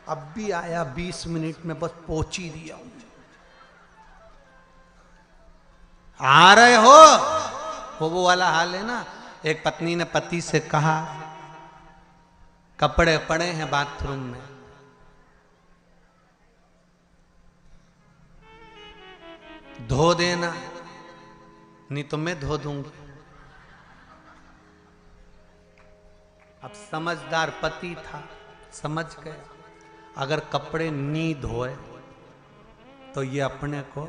अब भी आया 20 मिनट में, बस पहुंच ही दिया। आ रहे हो वो वाला हाल है ना। एक पत्नी ने पति से कहा कपड़े पड़े हैं बाथरूम में, धो देना, नहीं तो मैं धो दूंगी। अब समझदार पति था, समझ गया अगर कपड़े नहीं धोए तो ये अपने को,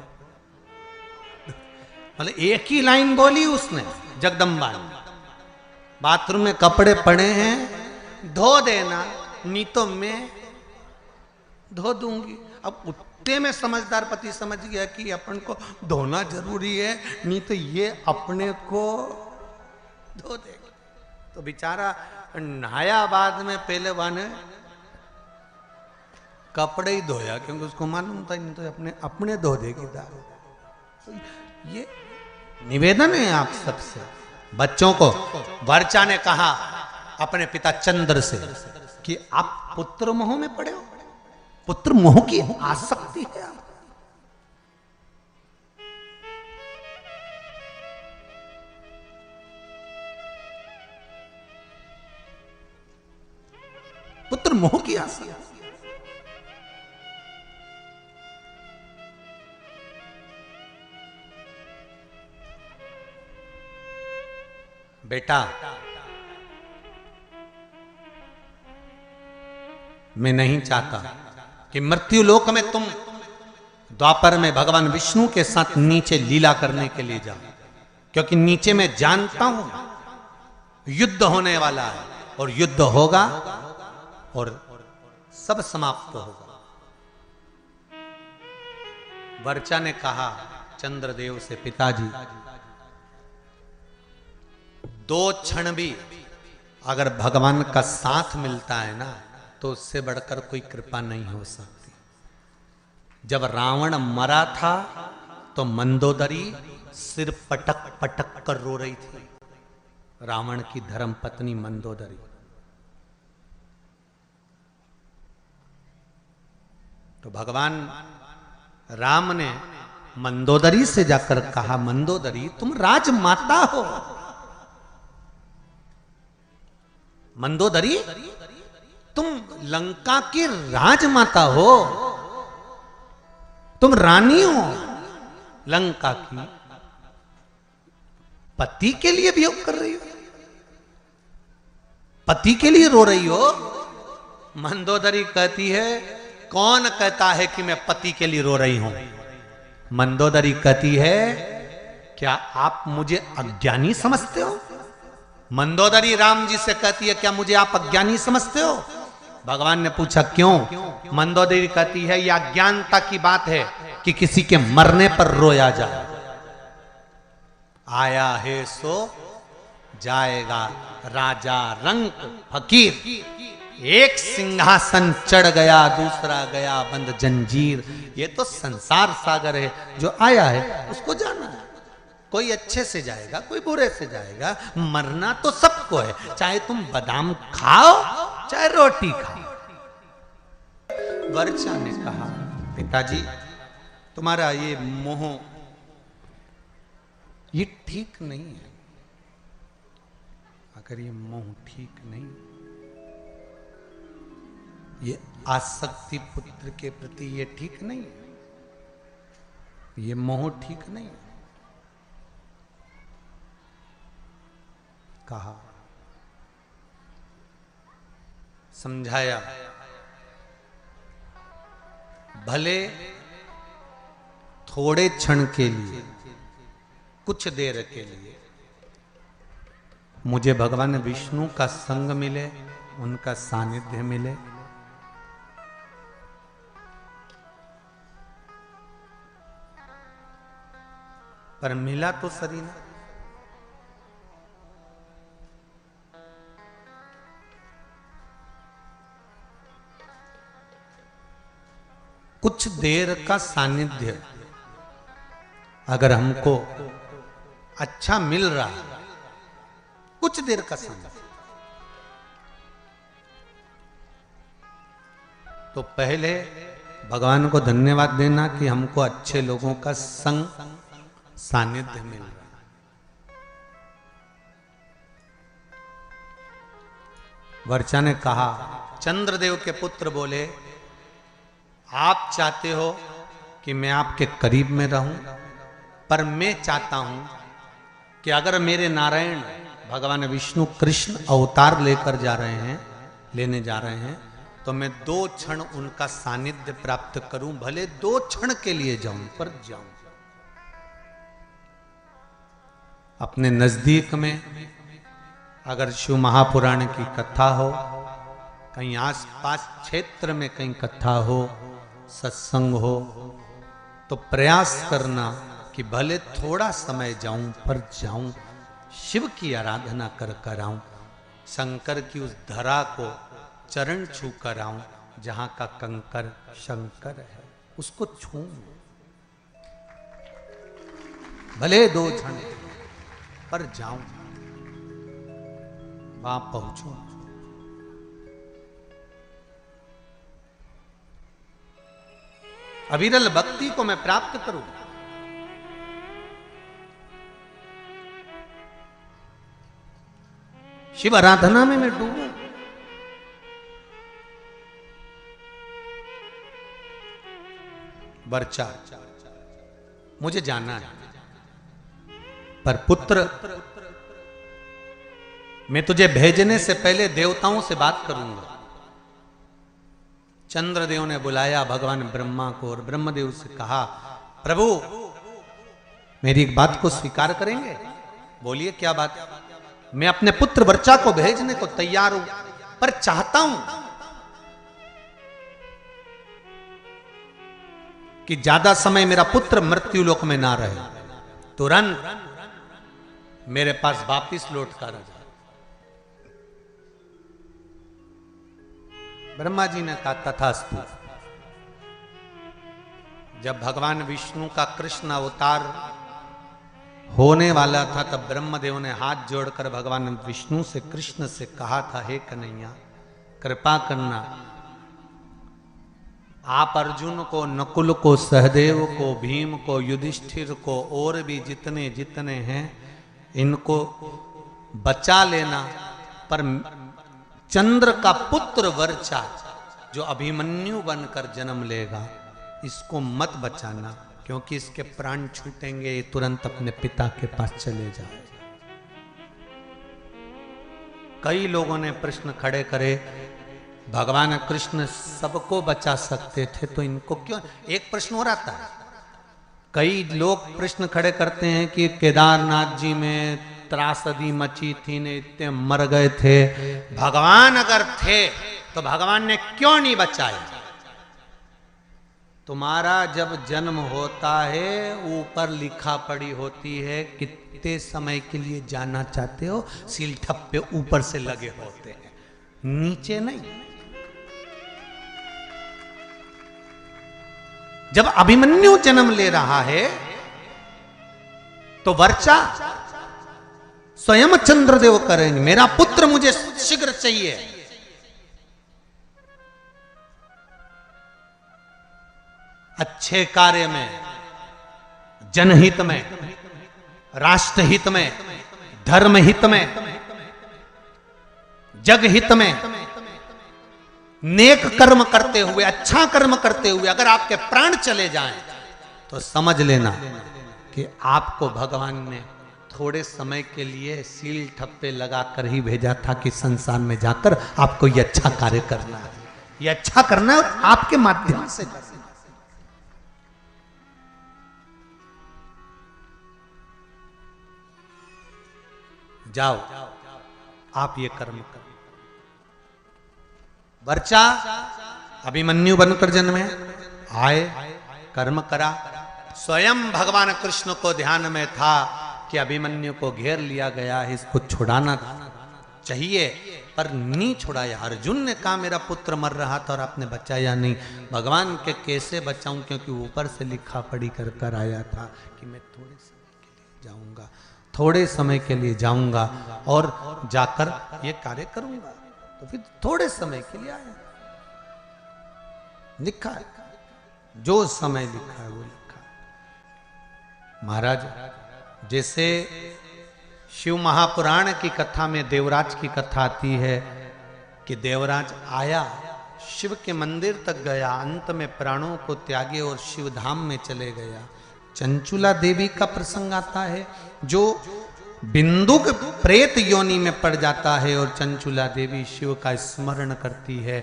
मतलब एक ही लाइन बोली उसने, जगदम्बा ने, बाथरूम में कपड़े पड़े हैं धो देना, नहीं तो मैं धो दूंगी। अब उतने में समझदार पति समझ गया कि अपन को धोना जरूरी है, नहीं तो ये अपने को धो देगा। तो बेचारा नहाया बाद में, पहले वाने कपड़े ही धोया क्योंकि उसको मालूम था नहीं तो अपने धो देगी दारू। तो ये निवेदन है आप सबसे, बच्चों को। वर्चा ने कहा अपने पिता चंद्र से कि आप पुत्र मोह में पड़े हो, पुत्र मोह की आसक्ति है आप। पुत्र मोह की आशा। बेटा, मैं नहीं चाहता कि मृत्यु लोक में तुम द्वापर में भगवान विष्णु के साथ नीचे लीला करने के लिए जाओ, क्योंकि नीचे मैं जानता हूं युद्ध होने वाला है और युद्ध होगा और सब समाप्त होगा। वर्चा ने कहा चंद्रदेव से, पिताजी, दो क्षण भी अगर भगवान का साथ मिलता है ना, तो उससे बढ़कर कोई कृपा नहीं हो सकती। जब रावण मरा था तो मंदोदरी सिर पटक पटक कर रो रही थी, रावण की धर्म पत्नी मंदोदरी। तो भगवान राम ने मंदोदरी से जाकर कहा, मंदोदरी तुम राजमाता हो, मंदोदरी तुम लंका की राजमाता हो, तुम रानी हो लंका की, पति के लिए वियोग कर रही हो, पति के लिए रो रही हो। मंदोदरी कहती है, कौन कहता है कि मैं पति के लिए रो रही हूं? मंदोदरी कहती है, क्या आप मुझे अज्ञानी समझते हो? मंदोदरी राम जी से कहती है, क्या मुझे आप अज्ञानी समझते हो? भगवान ने पूछा क्यों? मंदोदरी कहती है, यह अज्ञानता की बात है कि किसी के मरने पर रोया जाए। आया है सो जाएगा राजा रंक फकीर, एक सिंहासन चढ़ गया दूसरा गया बंद जंजीर। ये तो संसार सागर है, जो आया है उसको जाना है। कोई अच्छे से जाएगा, कोई बुरे से जाएगा, मरना तो सबको है, चाहे तुम बादाम खाओ चाहे रोटी खाओ। वर्चा ने कहा, पिताजी तुम्हारा ये मोह ये ठीक नहीं है। अगर ये मोह ठीक नहीं, ये आसक्ति पुत्र के प्रति ये ठीक नहीं है, ये मोह ठीक नहीं है। कहा, समझाया, भले थोड़े क्षण के लिए, कुछ देर के लिए मुझे भगवान विष्णु का संग मिले, उनका सानिध्य मिले, पर मिला तो सरी ना। कुछ देर का सानिध्य अगर हमको अच्छा मिल रहा है, कुछ देर का सानिध्य, तो पहले भगवान को धन्यवाद देना कि हमको अच्छे लोगों का संग सानिध्य मिल रहा है। वर्चा ने कहा, चंद्रदेव के पुत्र बोले, आप चाहते हो कि मैं आपके करीब में रहूं, पर मैं चाहता हूं कि अगर मेरे नारायण भगवान विष्णु कृष्ण अवतार लेकर जा रहे हैं, लेने जा रहे हैं, तो मैं 2 क्षण उनका सानिध्य प्राप्त करूं, भले 2 क्षण के लिए जाऊं, पर जाऊं। अपने नजदीक में अगर शिव महापुराण की कथा हो, कहीं आसपास क्षेत्र में कहीं कथा हो, सत्संग हो, तो प्रयास करना कि भले थोड़ा समय जाऊं, पर जाऊं, शिव की आराधना कर कर आऊं, शंकर की उस धरा को चरण छू कर आऊं जहां का कंकर शंकर है, उसको छू, भले 2 क्षण पर जाऊं, वहां पहुंचूं। अविरल भक्ति को मैं प्राप्त करूं। शिव आराधना में मैं डूबूं। वर्चा, मुझे जाना है, पर पुत्र मैं तुझे भेजने से पहले देवताओं से बात करूंगा। चंद्रदेव ने बुलाया भगवान ब्रह्मा को और ब्रह्मदेव से कहा, प्रभु मेरी एक बात को स्वीकार करेंगे? बोलिए क्या बात? मैं अपने पुत्र वर्चा को भेजने को तैयार हूं, पर चाहता हूं कि ज्यादा समय मेरा पुत्र मृत्यु लोक में ना रहे, तुरंत मेरे पास वापिस लौट कर आ जाए। ब्रह्मा जी ने कहा तथास्तु। जब भगवान विष्णु का कृष्ण अवतार होने वाला था तब ब्रह्मदेव ने हाथ जोड़कर भगवान विष्णु से कृष्ण से कहा था, हे कन्हैया कृपा करना, आप अर्जुन को, नकुल को, सहदेव को, भीम को, युधिष्ठिर को और भी जितने जितने हैं इनको बचा लेना, पर चंद्र का पुत्र वर्चा जो अभिमन्यु बनकर जन्म लेगा इसको मत बचाना, क्योंकि इसके प्राण छूटेंगे, ये तुरंत अपने पिता के पास चले जाए। कई लोगों ने प्रश्न खड़े करे, भगवान कृष्ण सबको बचा सकते थे तो इनको क्यों? एक प्रश्न और आता है, कई लोग प्रश्न खड़े करते हैं कि केदारनाथ जी में त्रासदी मची थी ने इतने मर गए थे, भगवान अगर थे तो भगवान ने क्यों नहीं बचाया? तुम्हारा जब जन्म होता है ऊपर लिखा पड़ी होती है कितने समय के लिए जाना चाहते हो, सील ठप्पे ऊपर से लगे होते हैं, नीचे नहीं। जब अभिमन्यु जन्म ले रहा है तो वर्चा स्वयं चंद्रदेव करेंगे, मेरा पुत्र मुझे शीघ्र चाहिए। अच्छे कार्य में, जनहित में, राष्ट्रहित में, धर्महित में, जगहित में, नेक कर्म करते हुए, अच्छा कर्म करते हुए अगर आपके प्राण चले जाएं तो समझ लेना कि आपको भगवान ने थोड़े समय के लिए सील ठप्पे लगाकर ही भेजा था कि संसार में जाकर आपको ये अच्छा कार्य करना है, ये अच्छा करना है आपके माध्यम से करना। जाओ आप ये कर्म करो। वर्चा अभिमन्यु बनकर जन्मे, आए, कर्म करा। स्वयं भगवान कृष्ण को ध्यान में था कि अभिमन्यु को घेर लिया गया है, इसको छुड़ाना चाहिए, पर नहीं छुड़ाया। अर्जुन ने कहा मेरा पुत्र मर रहा था और आपने बचाया नहीं। भगवान के कैसे बचाऊं, क्योंकि ऊपर से लिखा पढ़ी कर कर आया था कि मैं थोड़े समय के लिए जाऊंगा, थोड़े समय के लिए जाऊंगा और जाकर ये कार्य करूंगा। तो फिर थोड़े समय के लिए आया, लिखा है, जो समय लिखा है वो लिखा है। महाराज, जैसे शिव महापुराण की कथा में देवराज की कथा आती है कि देवराज आया, शिव के मंदिर तक गया, अंत में प्राणों को त्यागे और शिव धाम में चले गया। चंचुला देवी का प्रसंग आता है जो बिंदुक प्रेत योनि में पड़ जाता है और चंचुला देवी शिव का स्मरण करती है।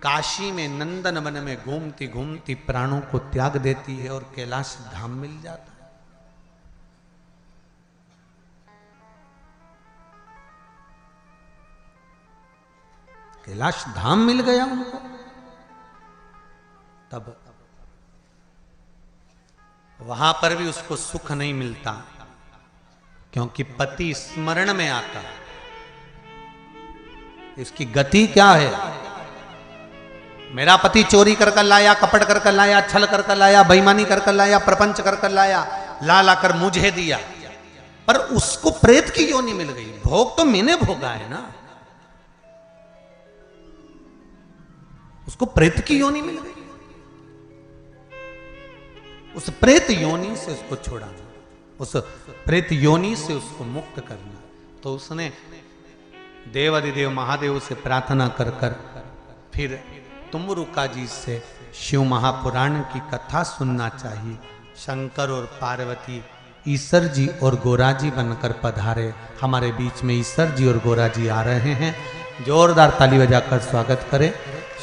काशी में नंदन वन में घूमती घूमती प्राणों को त्याग देती है और कैलाश धाम मिल जाता है। कैलाश धाम मिल गया उनको। तब वहां पर भी उसको सुख नहीं मिलता, क्योंकि पति स्मरण में आता। इसकी गति क्या है? मेरा पति चोरी कर कर लाया, कपट कर कर लाया, छल कर कर लाया, बेईमानी कर कर लाया, प्रपंच कर कर लाया, ला ला कर मुझे दिया, पर उसको प्रेत की योनि मिल गई। भोग तो मैंने भोगा है ना, उसको प्रेत की योनि मिल गई। उस प्रेत योनि से उसको छोड़ाना, उस प्रेत योनि से उसको मुक्त करना। तो उसने देवाधिदेव महादेव से प्रार्थना कर कर फिर तुमरुका जी से शिव महापुराण की कथा सुनना चाहिए। शंकर और पार्वती ईश्वर जी और गोरा जी बनकर पधारे। हमारे बीच में ईश्वर जी और गोरा जी आ रहे हैं। जोरदार ताली बजाकर स्वागत करें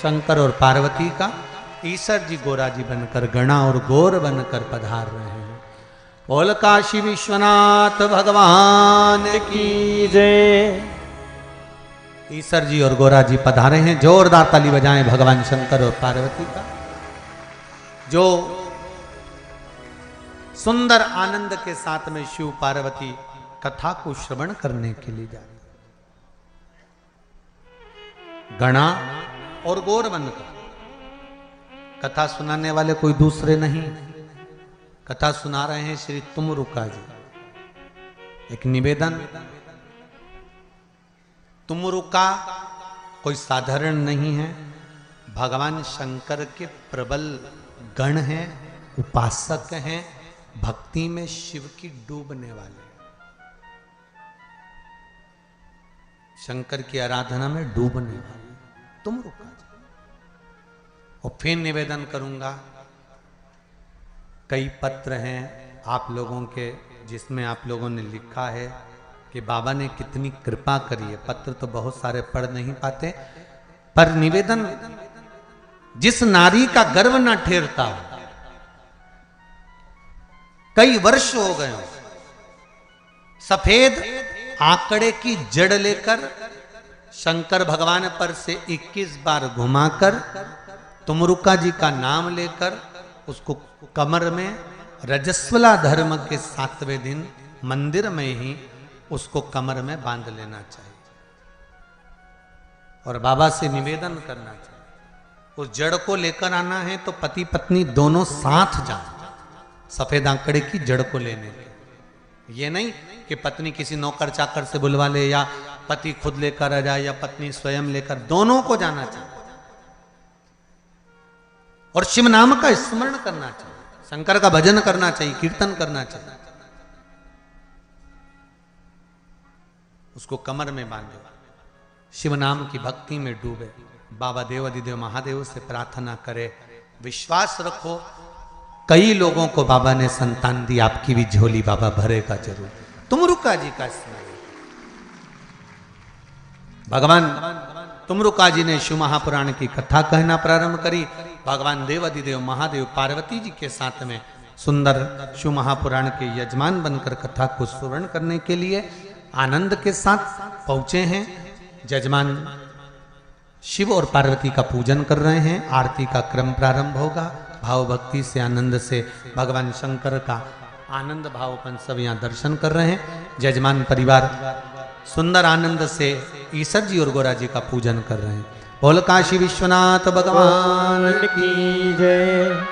शंकर और पार्वती का। ईश्वर जी गोरा जी बनकर गणा और गौर बनकर पधार रहे हैं। बोल काशी विश्वनाथ भगवान की जय। ईश्वर जी और गोरा जी पधारे हैं। जोरदार ताली बजाएं भगवान शंकर और पार्वती का, जो सुंदर आनंद के साथ में शिव पार्वती कथा को श्रवण करने के लिए जा रहे। गणा और गौर बनकर कथा सुनाने वाले कोई दूसरे नहीं, कथा सुना रहे हैं श्री तुमरुका जी। एक निवेदन, तुमरुका कोई साधारण नहीं है, भगवान शंकर के प्रबल गण हैं, उपासक हैं, भक्ति में शिव की डूबने वाले, शंकर की आराधना में डूबने वाले तुमरुका जी। और फिर निवेदन करूंगा, कई पत्र हैं आप लोगों के जिसमें आप लोगों ने लिखा है कि बाबा ने कितनी कृपा करी है। पत्र तो बहुत सारे पढ़ नहीं पाते, पर निवेदन, जिस नारी का गर्व न ठेरता हो, कई वर्ष हो गए हो, सफेद आंकड़े की जड़ लेकर शंकर भगवान पर से 21 बार घुमाकर तुमरुका जी का नाम लेकर उसको कमर में रजस्वला धर्म के 7वें दिन मंदिर में ही उसको कमर में बांध लेना चाहिए और बाबा से निवेदन करना चाहिए। उस जड़ को लेकर आना है तो पति पत्नी दोनों साथ जाएं, सफेद आंकड़े की जड़ को लेने के। ये नहीं कि पत्नी किसी नौकर चाकर से बुलवा ले या पति खुद लेकर आ जाए या पत्नी स्वयं लेकर, दोनों को जाना चाहिए और शिव नाम का स्मरण करना चाहिए, शंकर का भजन करना चाहिए, कीर्तन करना चाहिए। उसको कमर में बांधे, शिव नाम की भक्ति में डूबे, बाबा देवाधिदेव महादेव से प्रार्थना करे। विश्वास रखो, कई लोगों को बाबा ने संतान दी, आपकी भी झोली बाबा भरेगा जरूर। तुमरुका जी का स्मरण, भगवान तुमरुका जी ने शिव महापुराण की कथा कहना प्रारंभ करी। भगवान देवाधिदेव महादेव पार्वती जी के साथ में सुंदर शिव महापुराण के यजमान बनकर कथा को श्रवण करने के लिए आनंद के साथ पहुंचे हैं। यजमान शिव और पार्वती का पूजन कर रहे हैं। आरती का क्रम प्रारंभ होगा। भाव भक्ति से, आनंद से भगवान शंकर का आनंद भावपन सब यहाँ दर्शन कर रहे हैं। यजमान परिवार सुंदर आनंद से ईश्वर जी और गोरा जी का पूजन कर रहे हैं। बोल काशी विश्वनाथ भगवान की जय।